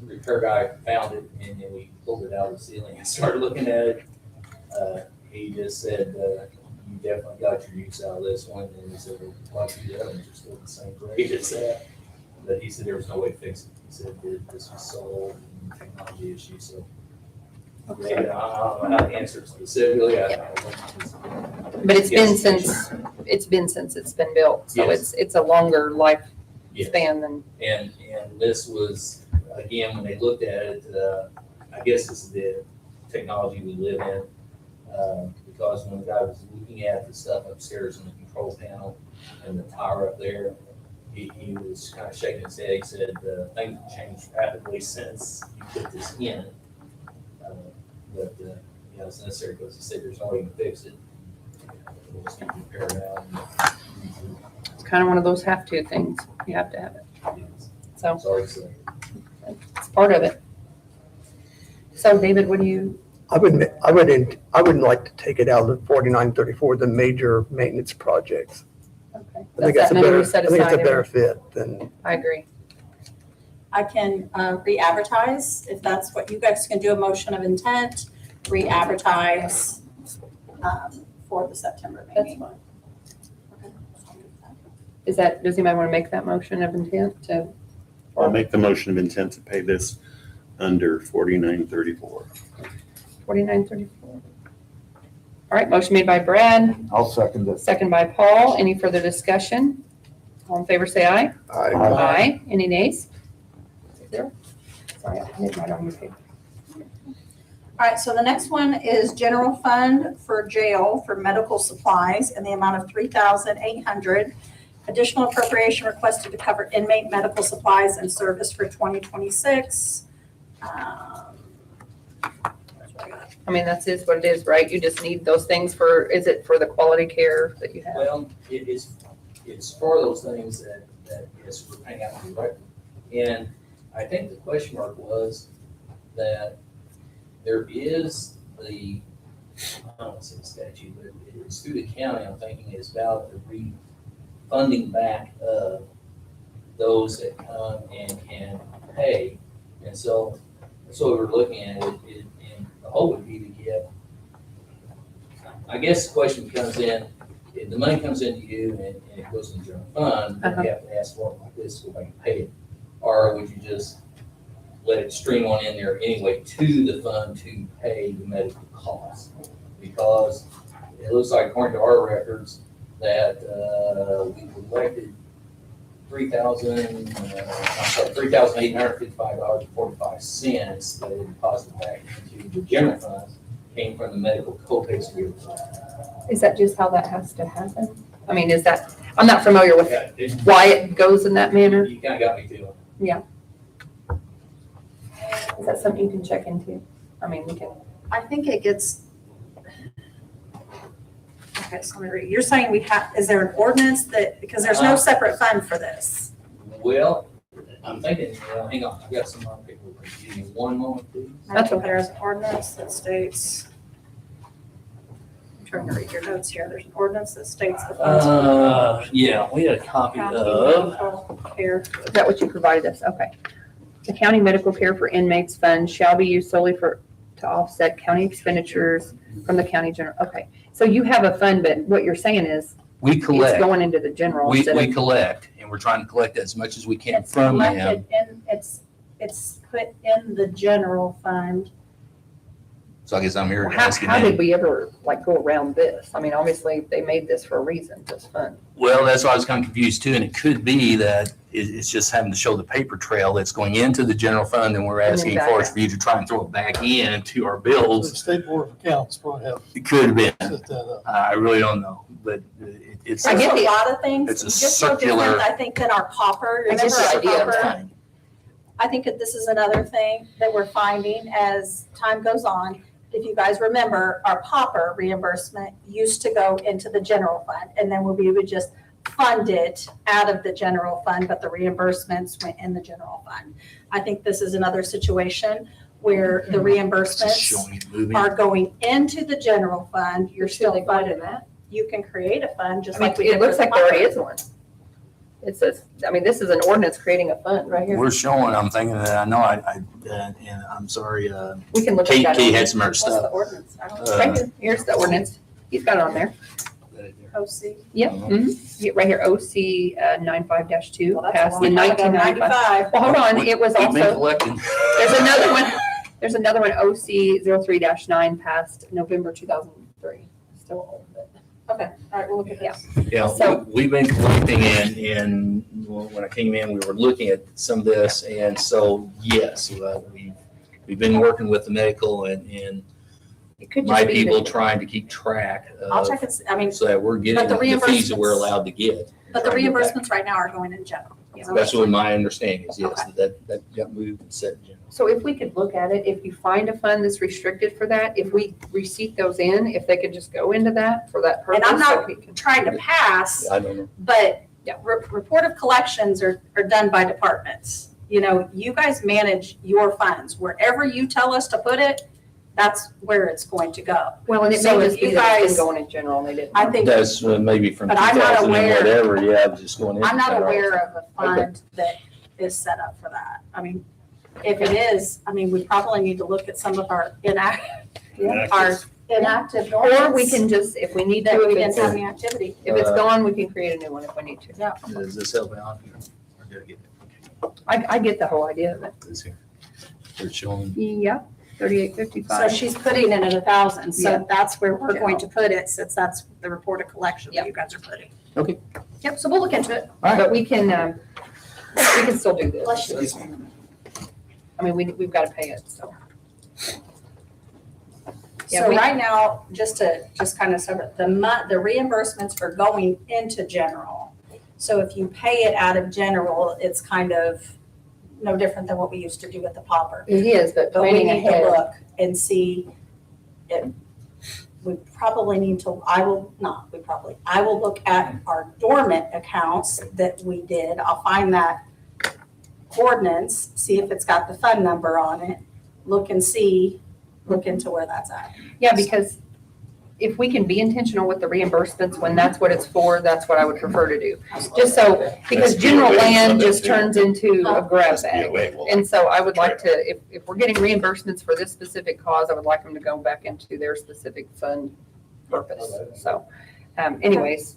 repair guy found it, and then we pulled it out of the ceiling and started looking at it, he just said, you definitely got your use out of this one, and he said, well, why the others are still the same grade as that. But he said there was no way to fix it. He said that this was so old and technology issue, so. Maybe, I don't know how to answer it specifically. I don't know. But it's Yes. been since it's been built, so Yes. it's a longer lifespan Yes. than. And this was, again, when they looked at it, I guess it's the technology we live in. Because when the guy was looking at the stuff upstairs in the control panel and the tower up there, he was kind of shaking his head. He said, things have changed rapidly since you put this in. But it's necessary because he said there's no way to fix it. We'll just need to repair it out. It's kind of one of those have-to things. You have to have it. So Sorry to say. it's part of it. So David, what do you, I wouldn't like to take it out of 4934, the major maintenance projects. okay. I think That's that's a that number better, we set I think it's a aside better every- fit than, I agree. I can re-advertise, if that's what you guys can do, a motion of intent, re-advertise for the September That's meeting. fine. Does anybody want to make that motion of intent to? I'll make the motion of intent to pay this under 4934. 4934. All right, motion made by Brad, I'll second it. second by Paul. Any further discussion? All in favor, say aye. I, Aye. Any nays? 0. Sorry, I didn't write on your paper. All right, so the next one is general fund for jail for medical supplies in the amount of $3,800. Additional appropriation requested to cover inmate medical supplies and service for 2026. I mean, that's is what it is, right? You just need those things for, is it for the quality care that you have? Well, it's for those things that yes, we're paying out directly. And I think the question mark was that there is the, I don't want to say statute, but it's through the county, I'm thinking it's about the refunding back of those that come and can pay. And so that's what we're looking at, and the hope would be to get, I guess the question comes in, if the money comes into you and it goes in the general fund, then you have to ask for it like this, so I can pay it. Or would you just let it stream on in there anyway to the fund to pay the medical costs? Because it looks like according to our records that we collected $3,855.45 that it deposited back into the general fund came from the medical co-pays reimbursement. Is that just how that has to happen? I mean, is that, I'm not familiar with Yeah, it- why it goes in that manner. You kind of got me too. Is that something you can check into? I mean, we can, I think it gets. Okay, so let me read. You're saying is there an ordinance that, because there's no separate fund for this? Well, I'm thinking, hang on, I've got some more people. Give me one moment, please. That's okay. There's an ordinance that states, I'm trying to read your notes here. There's an ordinance that states the funds. Yeah, we had a copy County of. medical care. is that what you provided us? Okay. The county medical care for inmates fund shall be used solely to offset county expenditures from the county general. Okay. So you have a fund, but what you're saying is We it's collect, going into the general we instead of. collect, and we're trying to collect as much as we can It's from them. collected in, it's put in the general fund. So I guess I'm here How asking did them. we ever like go around this? I mean, obviously they made this for a reason, this fund. Well, that's why I was kind of confused too, and it could be that it's just having to show the paper trail that's going into the general fund, and we're And then asking back for us out. for you to try and throw it back in to our The bills. State Board of Accounts probably have It could have been. set that up. I really don't know, but it's. I get There's a the- lot of things. it's a just no different, circular- I think, than our popper. I get Remember the our idea. popper? Fine. I think that this is another thing that we're finding as time goes on. If you guys remember, our popper reimbursement used to go into the general fund, and then we would just fund it out of the general fund, but the reimbursements went in the general fund. I think this is another situation where the It's reimbursements showing it moving. are going into the general fund. You're Should they still go into funded. that? You can create a fund just I mean, like we did it looks for the like there already popper. is one. It says, I mean, this is an ordinance creating a fund right here. We're showing, I'm thinking that, I know and I'm sorry, We can look at Kate that. had some other What's the stuff. ordinance? I don't Right here, here's the ordinance. He's got it on there. OC. Yep. Uh-huh. Mhm. Get right here, OC 95-2, Well, that's a passed in long time ago, 1995. Well, hold on, it was We've been also, collecting. there's another one, OC 03-9, passed November 2003. Still old, but. Okay, all right, we'll look at this. Yeah, So- we've been collecting and when I came in, we were looking at some of this. And so, yes, we've been working with the medical and It could my just be. people that- trying to keep track I'll of, check it, I mean, so that we're getting the the fees that we're reimbursements- allowed to get. but the Trying to get back. reimbursements right now are going in general. That's what my understanding is, yes, Okay. that got moved and set in general. So if we could look at it, if you find a fund that's restricted for that, if we receipt those in, if they could just go into that for that purpose. And I'm so not we can- trying to pass, I don't know. but report of collections are done by departments. You know, you guys manage your funds. Wherever you tell us to put it, that's where it's going to go. Well, and it So may if just be you that it's guys- been going in general, and they didn't. I think, That's maybe from But I'm not 2000 and aware- whatever, yeah, just going in. I'm not there all the aware time. of a fund that is set up for that. I mean, if it is, I mean, we probably need to look at some of our inactive Or we ordinance can just, if we need that to, we if didn't it's, have any activity. if it's gone, we can create a new one if we need to. Does this help out here? Or did I get it? I get the whole idea of it. This here. They're showing. Yeah, 3855. So she's putting it at 1,000, Yeah. so that's where we're going to put it, since that's the report of collection Yeah. that you guys are putting. Okay. Yep, so we'll look into it. But we can still do this. Bless you. I mean, we've got to pay it, so. Yeah, So we- right now, just kind of sort of, the reimbursements are going into general. So if you pay it out of general, it's kind of no different than what we used to do with the popper. It is, but But we planning need to ahead. look and see, we probably need to, I will look at our dormant accounts that we did. I'll find that ordinance, see if it's got the fund number on it, look into where that's at. Yeah, because if we can be intentional with the reimbursements, when that's what it's for, that's what I would prefer to do. Just so, because That's general the way land some just of it turns into a grab That's the bag. way we'll- And so I would like to, if we're getting reimbursements for this specific cause, I would like them to go back into their specific fund purpose. So, anyways,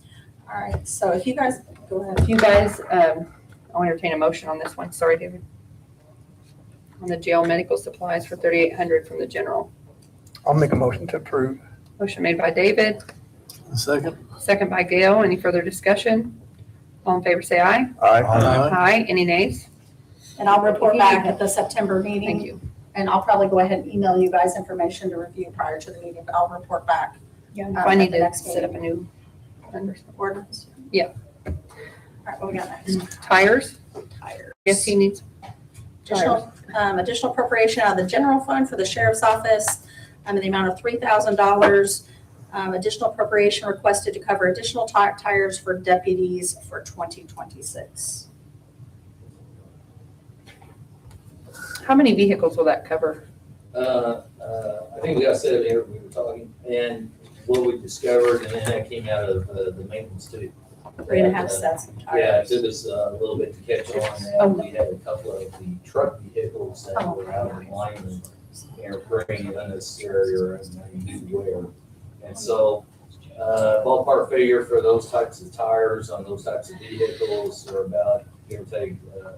All right, so if you guys, go ahead. if you guys, I'll entertain a motion on this one. Sorry, David. On the jail medical supplies for 3,800 from the general. I'll make a motion to approve. Motion made by David, Second? second by Gail. Any further discussion? All in favor, say aye. Aye. Aye. Any nays? And I'll report back at the September meeting. Thank you. And I'll probably go ahead and email you guys information to review prior to the meeting, but I'll report back. If I need at the to next set up meeting. a new Ordinance. Yeah. All right, what we got next? tires, Tires. yes, he needs tires. Additional appropriation out of the general fund for the sheriff's office in the amount of $3,000. Additional appropriation requested to cover additional tires for deputies for 2026. How many vehicles will that cover? I think we got set up here, we were talking, and what we discovered, and then that came out of the maintenance too. 3.5 sets of Yeah, it tires. took us a little bit to catch on, and we had a couple of the truck vehicles that were out of line and they were bringing unnecessary or unused wear. And so, ballpark figure for those types of tires on those types of vehicles are about, give or take,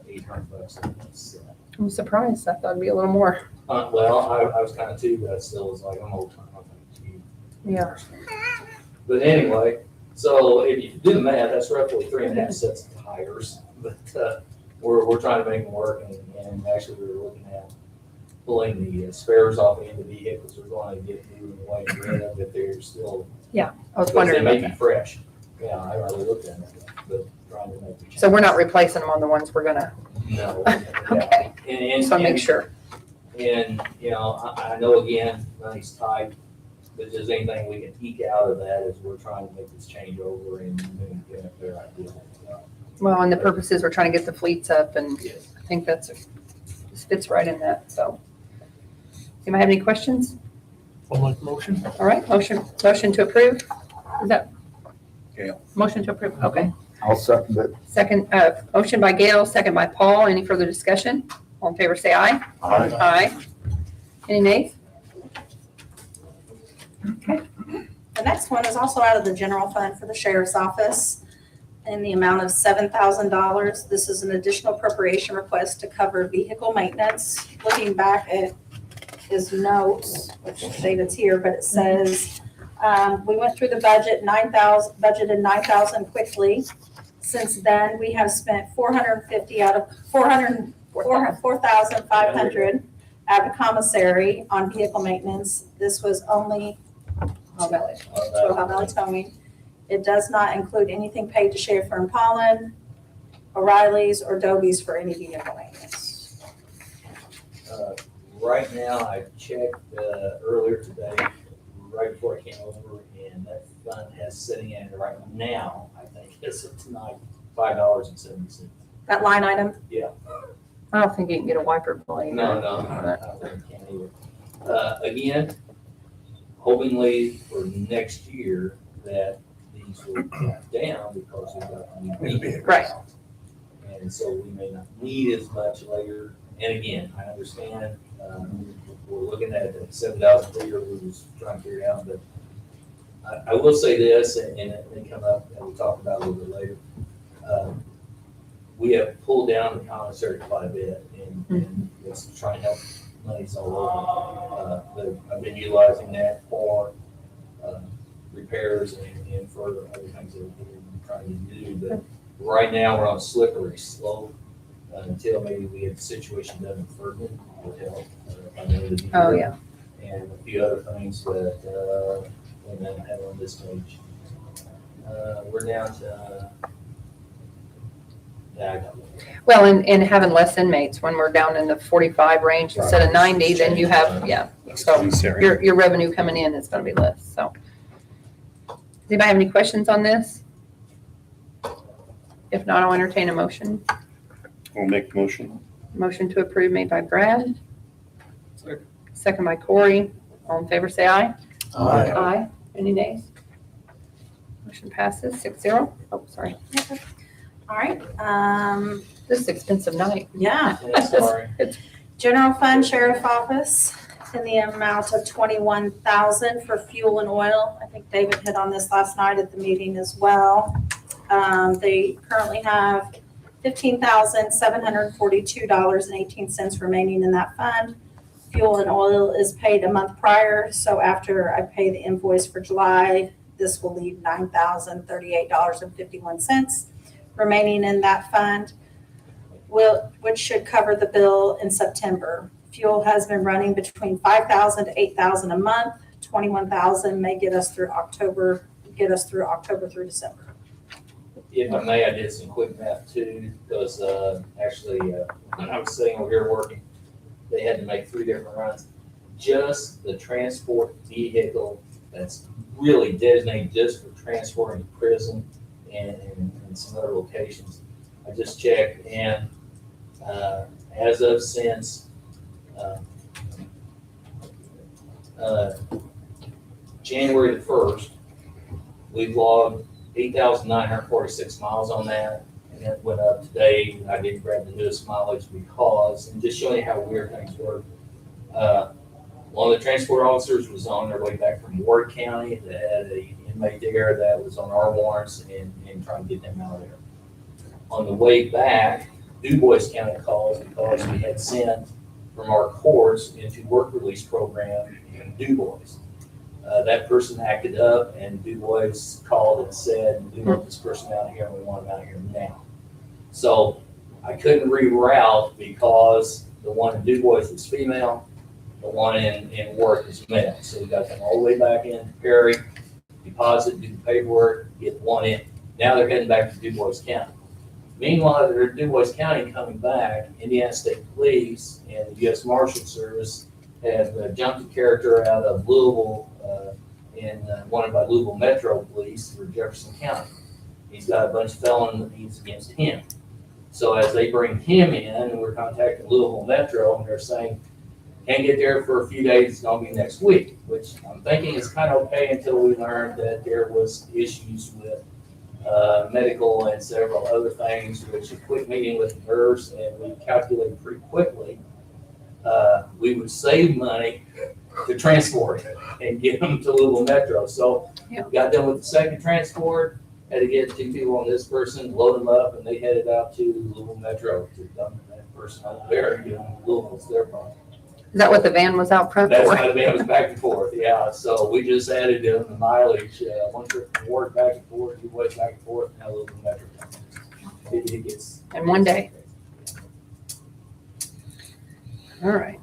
$800 a piece. I'm surprised. I thought it'd be a little more. Well, I was kind of too, but I still was like, I'm old time, I think, gee. Yeah. But anyway, so if you do the math, that's roughly 3.5 sets of tires. But we're trying to make them work, and actually we were looking at pulling the spares off the end of vehicles. We're going to get new and white rid of if they're still, I was because wondering they may about be that. fresh. Yeah, I haven't really looked at them, but trying to make the change. So we're not replacing them on the ones we're gonna, No. okay, And, so make and, sure. and, you know, I know again, money's tight, but if there's anything we can eke out of that as we're trying to make this change over and maybe get a fair idea. Well, and the purpose is we're trying to get the fleets up, and Yes. I think this fits right in that, so. Anybody have any questions? I'll make a motion. All right, motion to approve? Is that? Gail. Motion to approve, okay. I'll second it. Second, motion by Gail, second by Paul. Any further discussion? All in favor, say aye. Aye. Aye. Any nays? The next one is also out of the general fund for the sheriff's office in the amount of $7,000. This is an additional appropriation request to cover vehicle maintenance. Looking back at his notes, which David's here, but it says, we went through the budget, budgeted 9,000 quickly. Since then, we have spent 450 out of 4,500 out of commissary on vehicle maintenance. This was only to Ohio Valley Towing. It does not include anything paid to Schaefer and Pollen, O'Reilly's, or Doby's for any vehicle maintenance. Right now, I checked earlier today, right before I came over, and that fund has sitting in it right now, I think, as of tonight, $5.70. That line item? I don't think you can get a wiper blade. No, I can't either. Again, hopingly for next year that these will drop down because we've got the new vehicle. Right. And so we may not need as much later. And again, I understand, we're looking at the 7,000 figure we was trying to figure out, but I will say this, and it may come up and we'll talk about it a little bit later. We have pulled down the commissary quite a bit and it's trying to help monies all over. But I've been utilizing that for repairs and for other things that we're trying to do. But right now, we're on a slippery slope until maybe we get the situation done in Ferguson would help. By the end of the year. Oh, yeah. And a few other things that we may have on this page. We're down to, I don't know. Well, and having less inmates, when we're down in the 45 range instead of 90, then you have, yeah. So your revenue coming in is gonna be less, so. Does anybody have any questions on this? If not, I'll entertain a motion. We'll make the motion. Motion to approve made by Brad, Second. second by Corey. All in favor, say aye. Aye. Aye. Any nays? Motion passes 6-0. Oh, sorry. All right, This is expensive night. yeah. Yeah, sorry. General Fund Sheriff Office in the amount of $21,000 for fuel and oil. I think David hit on this last night at the meeting as well. They currently have $15,742.18 remaining in that fund. Fuel and oil is paid a month prior, so after I pay the invoice for July, this will leave $9,038.51 remaining in that fund, which should cover the bill in September. Fuel has been running between $5,000 to $8,000 a month. $21,000 may get us through October through December. If I may, I did some quick math too, because actually, when I was sitting over here working, they had to make 3 different runs. Just the transport vehicle that's really designated just for transporting to prison and some other locations. I just checked, and as of since January the 1st, we've logged 8,946 miles on that, and that went up today. I didn't grab the newest mileage because, and just showing you how weird things work. One of the transport officers was on their way back from Ward County. They had an inmate there that was on our warrants and trying to get them out of there. On the way back, Du Bois County called because we had sent from our courts into work release program in Du Bois. That person acted up and Du Bois called and said, we want this person out here and we want him out here now. So I couldn't reroute because the one in Du Bois was female, the one in work is male. So we got them all the way back in to Perry, deposit, do the paperwork, get one in. Now they're heading back to Du Bois County. Meanwhile, they're in Du Bois County coming back, Indiana State Police and the U.S. Marshal Service have jumped a character out of Louisville and wanted by Louisville Metro Police for Jefferson County. He's got a bunch of felonies against him. So as they bring him in, we're contacting Louisville Metro and they're saying, can't get there for a few days, it's gonna be next week, which I'm thinking is kind of okay until we learned that there was issues with medical and several other things, which a quick meeting with the nurse, and we calculated pretty quickly, we would save money to transport and get them to Louisville Metro. So Yeah. got done with the second transport, had to get 2 people on this person, load them up, and they headed out to Louisville Metro to dump that person out there. You know, Louisville's their problem. Is that what the van was out front That's for? why the van was back and forth, yeah. So we just added the mileage, one trip from Ward back and forth, 2 ways back and forth, now Louisville Metro. It gets. In one day. All right.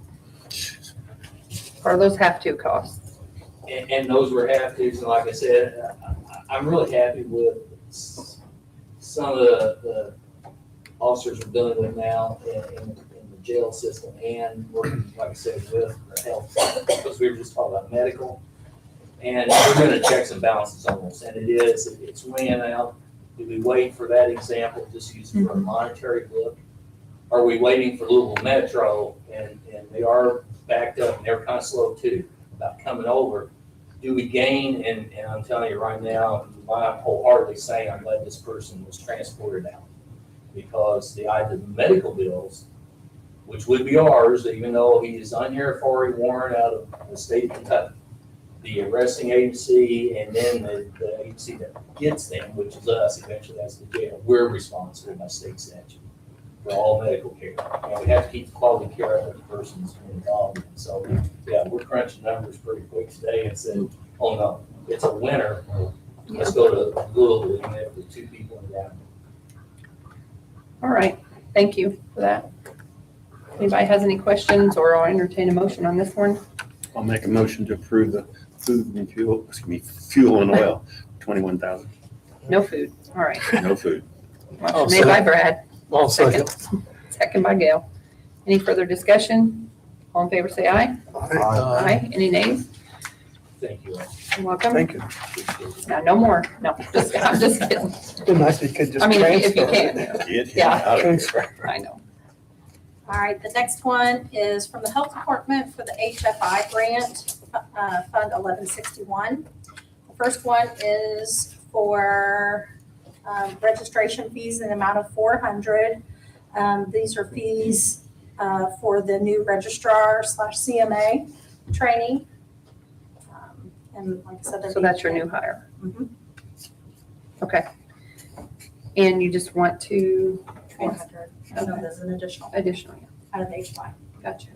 Are those have-to costs? And those were have-tos, and like I said, I'm really happy with some of the officers we're dealing with now in the jail system and working, like I said, with the health, because we were just talking about medical. And we're doing checks and balances on this, and it's weighing out Do we wait for that example, just use it for a monetary look? Are we waiting for Louisville Metro and they are backed up and they're kind of slow too about coming over? Do we gain, and I'm telling you right now, I'm wholeheartedly saying I'm glad this person was transported out. Because the medical bills, which would be ours, even though he is on here for a warrant out of the state of Kentucky, the arresting agency and then the agency that gets them, which is us, eventually that's the jail, we're responsible by state statute for all medical care. And we have to keep the quality care of the person's involved in. So, yeah, we're crunching numbers pretty quick today and said, oh no, it's a winner. Let's go to Louisville, even if the two people in the ground. All right, thank you for that. Anybody has any questions, or I'll entertain a motion on this one? I'll make a motion to approve the food and fuel and oil, 21,000. No food, all right. No food. Motion made by Brad, I'll second. second by Gail. Any further discussion? All in favor, say aye. Aye. Any nays? Thank you. You're welcome. Thank you. No, no more. No, I'm just kidding. It'd be nice if you could just I mean, if you transfer. can. Get him Yeah. out of here. Transfer. I know. All right, the next one is from the Health Department for the HFI grant, Fund 1161. The first one is for registration fees in the amount of $400. These are fees for the new registrar/CMA training. And like I said, So that's your new hire. Mhm. Okay. And you just want to, 300. I know there's an additional additional, out of HFI. gotcha.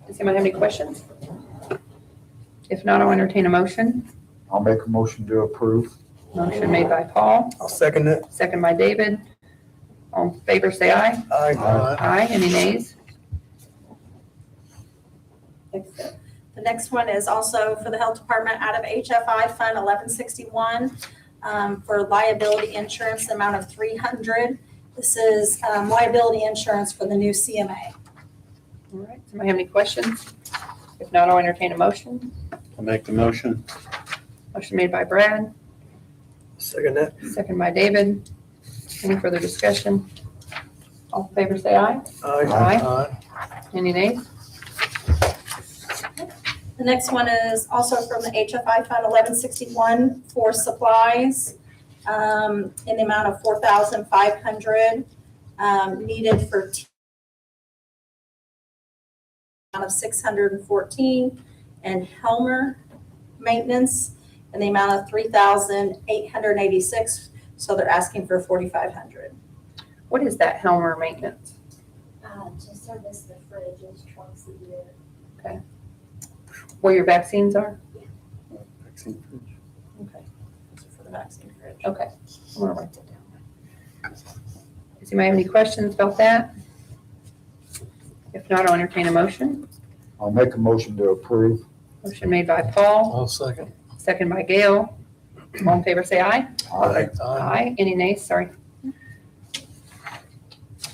Does anyone have any questions? If not, I'll entertain a motion. I'll make a motion to approve. Motion made by Paul, I'll second it. second by David. All in favor, say aye. Aye. Aye. Any nays? The next one is also for the Health Department out of HFI Fund 1161 for liability insurance, the amount of $300. This is liability insurance for the new CMA. All right. Somebody have any questions? If not, I'll entertain a motion. I'll make the motion. Motion made by Brad, Second it. second by David. Any further discussion? All in favor, say aye. Aye. Aye. Any nays? The next one is also from the HFI Fund 1161 for supplies in the amount of $4,500 needed for amount of $614, and Helmer maintenance in the amount of $3,886. So they're asking for $4,500. What is that Helmer maintenance? To service the fridges, trunks of beer. Where your vaccines are? Vaccine fridge. Okay. For the vaccine fridge. Okay. I'm gonna write that down. Does anybody have any questions about that? If not, I'll entertain a motion. I'll make a motion to approve. Motion made by Paul, I'll second. second by Gail. All in favor, say aye. Aye. Aye. Any nays? Sorry.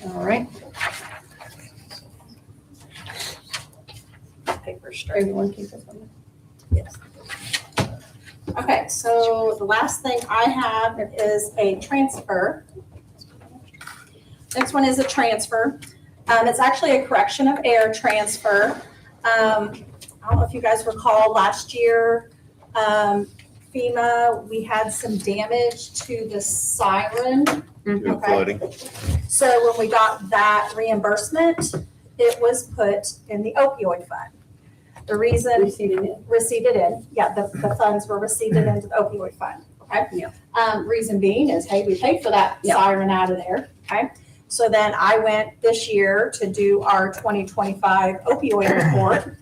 All right. Paper straight. Everyone keep this on. Yes. Okay, so the last thing I have is a transfer. Next one is a transfer. It's actually a correction of error transfer. I don't know if you guys recall last year, FEMA, we had some damage to the siren. Do Okay. flooding. So when we got that reimbursement, it was put in the opioid fund. The reason receipted in, yeah, the funds were receipted into the opioid fund, okay? Yeah. Reason being is, hey, we paid for that Yeah. siren out of there, okay? So then I went this year to do our 2025 opioid report.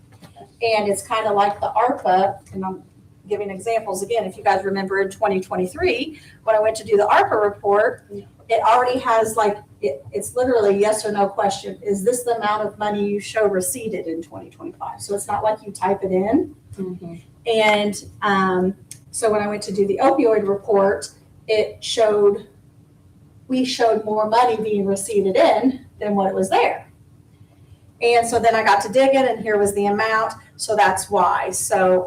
And it's kind of like the ARPA, and I'm giving examples again, if you guys remember in 2023, when I went to do the ARPA report, it already has like, it's literally yes or no question. Is this the amount of money you show receipted in 2025? So it's not like you type it in. And so when I went to do the opioid report, we showed more money being receipted in than what was there. And so then I got to digging, and here was the amount. So that's why. So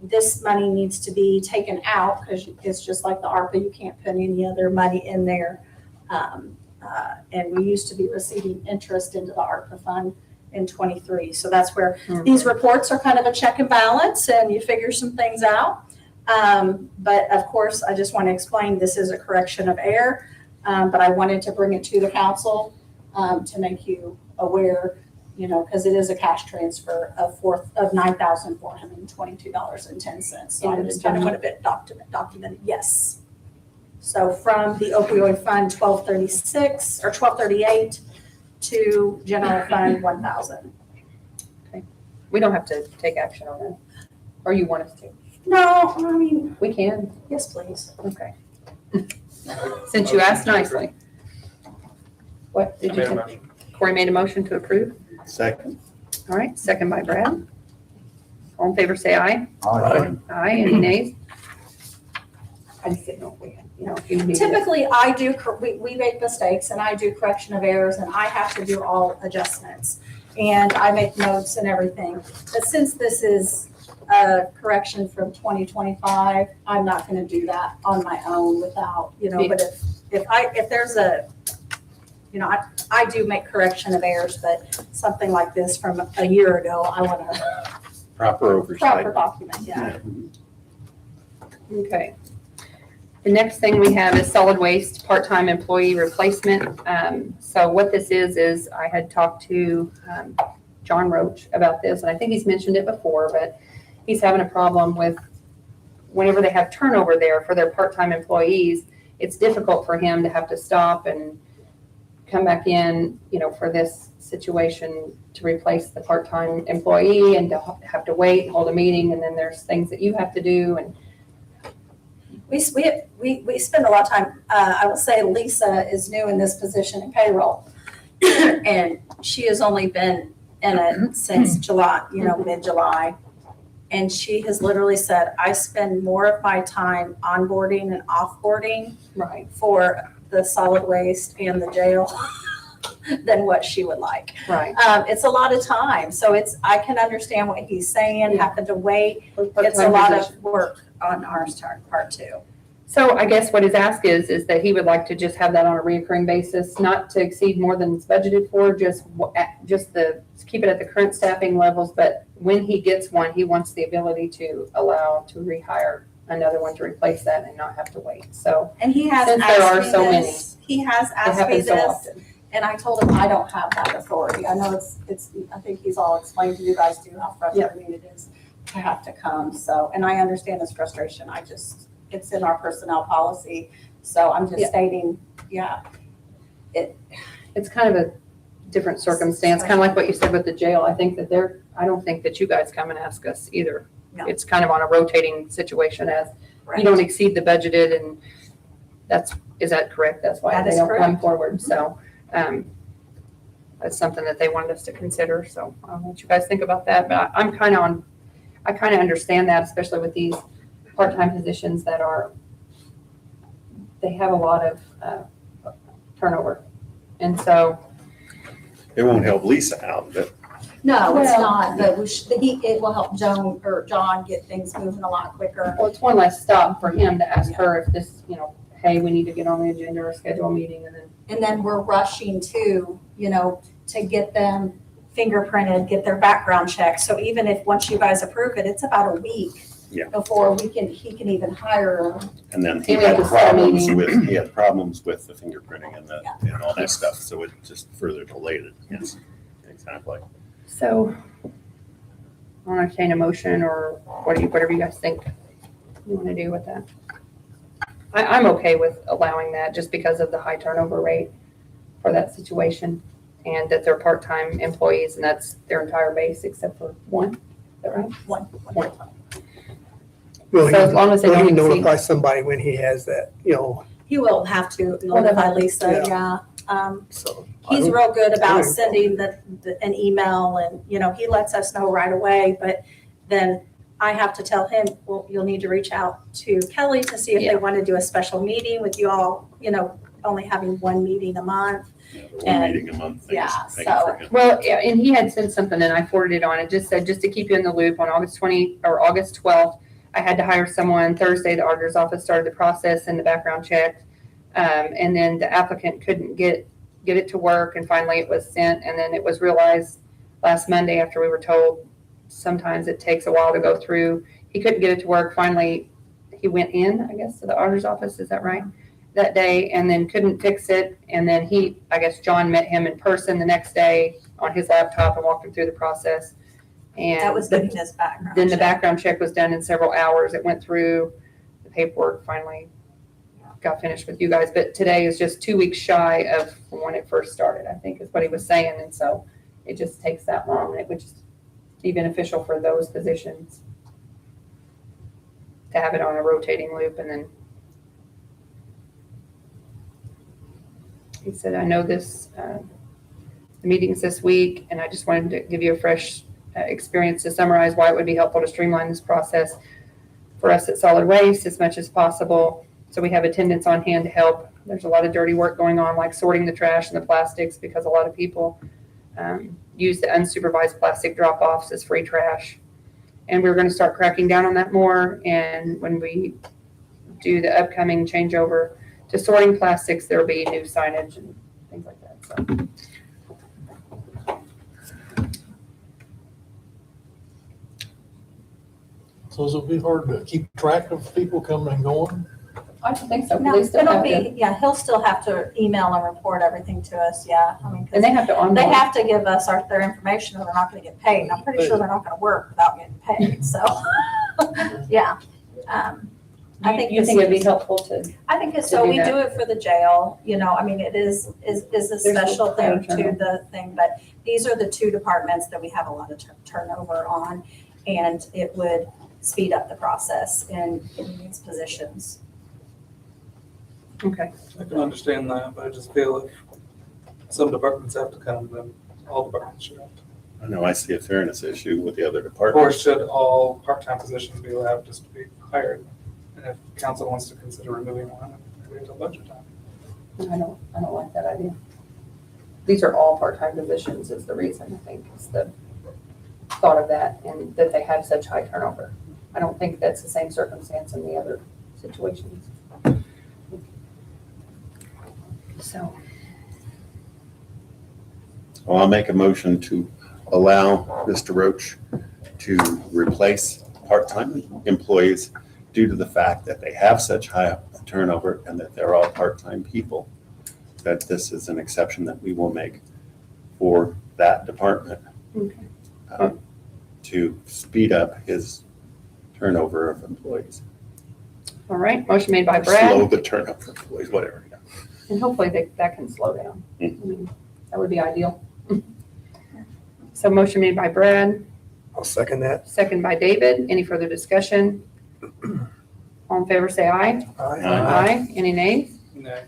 this money needs to be taken out because it's just like the ARPA, you can't put any other money in there. And we used to be receiving interest into the ARPA fund in '23. So that's where these reports are kind of a check and balance and you figure some things out. But of course, I just want to explain this is a correction of error. But I wanted to bring it to the council to make you aware, because it is a cash transfer of $9,422.10. So I just kind of want a bit documented, yes. So from the opioid fund 1236 or 1238 to general fund 1,000. We don't have to take action on that, or you want us to? No, I mean, We can, yes, please. okay. Since you asked nicely. What did you Made a think? motion. Corey made a motion to approve. Second. All right, second by Brad. All in favor, say aye. Aye. Aye, any nays? I just didn't know if we had, if you needed. Typically, we make mistakes and I do correction of errors and I have to do all adjustments. And I make notes and everything. But since this is a correction from 2025, I'm not gonna do that on my own without, but if there's I do make correction of errors, but something like this from a year ago, I want a Proper oversight. proper document, yeah. Okay. The next thing we have is solid waste part-time employee replacement. So what this is I had talked to John Roach about this, and I think he's mentioned it before, but he's having a problem with whenever they have turnover there for their part-time employees, it's difficult for him to have to stop and come back in, for this situation to replace the part-time employee and to have to wait and hold a meeting, and then there's things that you have to do, and We spend a lot of time, I will say Lisa is new in this position in payroll. And she has only been in it since July, mid-July. And she has literally said, I spend more of my time onboarding and offboarding right, for the solid waste and the jail than what she would like. right. It's a lot of time. So I can understand what he's saying, Yeah. having to wait. It's a Part-time lot position. of work on our part too. So I guess what his ask is that he would like to just have that on a reoccurring basis, not to exceed more than it's budgeted for, just keep it at the current staffing levels, but when he gets one, he wants the ability to allow to rehire another one to replace that and not have to wait. So And he has Since there are asked me so many, this. He has it asked me happens so this, often. and I told him I don't have that authority. I know I think he's all explained to you guys too how frustrating it is to have to come. So, and I understand his frustration. It's in our personnel policy. So I'm just Yeah. stating, It's kind of a different circumstance, kind of like what you said with the jail. I think that I don't think that you guys come and ask us either. No. It's kind of on a rotating situation as right. you don't exceed the budgeted, and is that correct? That's why That they is don't come correct. forward. So that's something that they wanted us to consider. So I don't know what you guys think about that, but I kind of understand that, especially with these part-time positions they have a lot of turnover. And so, It won't help Lisa out, but No, it's Well- not, but it will help Joan or John get things moving a lot quicker. well, it's one less stop for him to ask her if this, hey, we need to get on the agenda or schedule a meeting, and then And then we're rushing to get them fingerprinted, get their background checked. So even if, once you guys approve it, it's about a week Yeah. before he can even hire them. and then he And we have had to set a problems meeting. he had problems with the fingerprinting and all that stuff, so it just further delayed it. Yes, exactly. so I'll entertain a motion or whatever you guys think you want to do with that. I'm okay with allowing that just because of the high turnover rate for that situation and that they're part-time employees and that's their entire base except for one. Is that right? One. Will So as long as they will he don't exceed. notify somebody when he has that, He will have to notify Lisa, Yeah. yeah. so. He's real good about Yeah. sending an email and, he lets us know right away, but then I have to tell him, well, you'll need to reach out to Kelly to see if Yeah. they want to do a special meeting with you all, only having one meeting a month. Yeah, the one And- meeting a month thing yeah, is big so- for him. Well, yeah, and he had sent something and I forwarded it on. It just said, just to keep you in the loop on August 12th, I had to hire someone Thursday. The auditor's office started the process and the background check. And then the applicant couldn't get it to work, and finally it was sent. And then it was realized last Monday, after we were told sometimes it takes a while to go through, he couldn't get it to work. Finally, he went in, I guess, to the auditor's office, is that right? That day, and then couldn't fix it. And then I guess John met him in person the next day on his laptop and walked him through the process. And That was getting his background. then the check. background check was done in several hours. It went through, the paperwork finally got finished with you guys. But today is just 2 weeks shy of when it first started, I think is what he was saying. And so it just takes that long. And it would just be beneficial for those positions to have it on a rotating loop. And then he said, I know this, the meeting's this week, and I just wanted to give you a fresh experience to summarize why it would be helpful to streamline this process for us at Solid Waste as much as possible. So we have attendants on hand to help. There's a lot of dirty work going on, like sorting the trash and the plastics, because a lot of people use the unsupervised plastic drop-offs as free trash. And we're going to start cracking down on that more. And when we do the upcoming changeover to sorting plastics, there'll be new signage and things like that. So. So it'll be hard to keep track of people coming and going? I don't think so. No, They still it'll have be, to, yeah, he'll still have to email and report everything to us, yeah. I mean, 'cause and they have to they onboard. have to give us their information or they're not gonna get paid. And I'm pretty sure they're not gonna work without getting paid, so, yeah. I think You this think it'd be is- helpful to, I think it's, to so do we that. do it for the jail, I mean, it is a special thing to the thing, but these are the two departments that we have a lot of turnover on, and it would speed up the process in these positions. okay. I can understand that, but I just feel if some departments have to come, then all departments should have to. I know I see a fairness issue with the other Or departments. should all part-time positions be allowed just to be hired? And if council wants to consider removing one, maybe until budget time. I don't like that idea. These are all part-time positions is the reason, I think, is the thought of that, and that they have such high turnover. I don't think that's the same circumstance in the other situations. So, Well, I'll make a motion to allow Mr. Roach to replace part-time employees due to the fact that they have such high turnover and that they're all part-time people, that this is an exception that we will make for that department okay. to speed up his turnover of employees. All right, motion made by Or Slow Brad, the turnover of employees, whatever. and hopefully that can slow down. I mean, that would be ideal. So motion made by Brad, I'll second that. second by David. Any further discussion? All in favor, say aye. Aye. Aye. Any nays? No.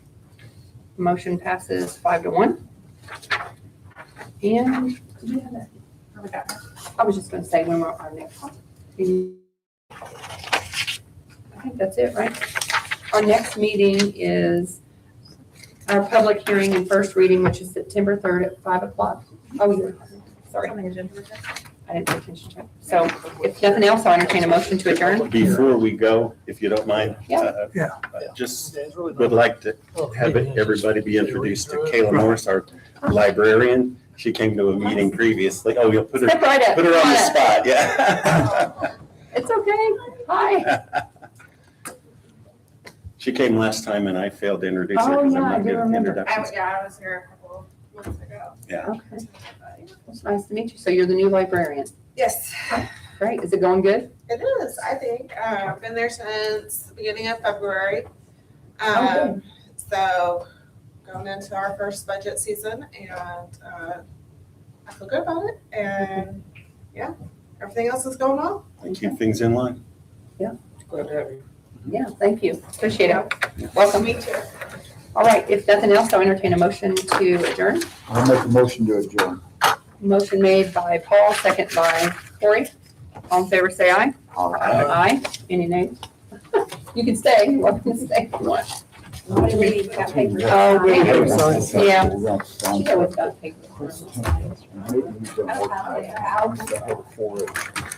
Motion passes 5-1. And, did you have that? I forgot. I was just gonna say when we're our next. I think that's it, right? Our next meeting is our public hearing and first reading, which is September 3rd at 5 o'clock. Oh, you're, sorry. I didn't pay attention to it. So if nothing else, I'll entertain a motion to adjourn. Before we go, if you don't mind. Yeah. Just would like to have everybody be introduced to Kayla Morris, our librarian. She came to a meeting previously. Oh, you'll put her, Step right up. put her on the Come spot, yeah. It's okay. Hi. She came last time and I failed to introduce her Oh, because yeah, I'm I not do good at remember. introductions. I was here a couple months ago. Yeah. Okay. It's nice to meet you. So you're the new librarian. Yes, Great. Is it going good? it is, I think. I've been there since the beginning of February. Oh, So going into our first budget season, and I feel good about it. And yeah, everything else is going well. And keep things in line. Glad to have you. Yeah, thank you. Appreciate it. Welcome. Me too. All right, if nothing else, I'll entertain a motion to adjourn. I'll make a motion to adjourn. Motion made by Paul, second by Corey. All in favor, say aye. Aye. Any nays? You can stay. You're welcome to stay if you want. Nobody leave, we got papers. Oh, we Yeah. do. Yeah. We're gonna sign She always got papers. Maybe he's gonna work. I don't have it. I have a 4H.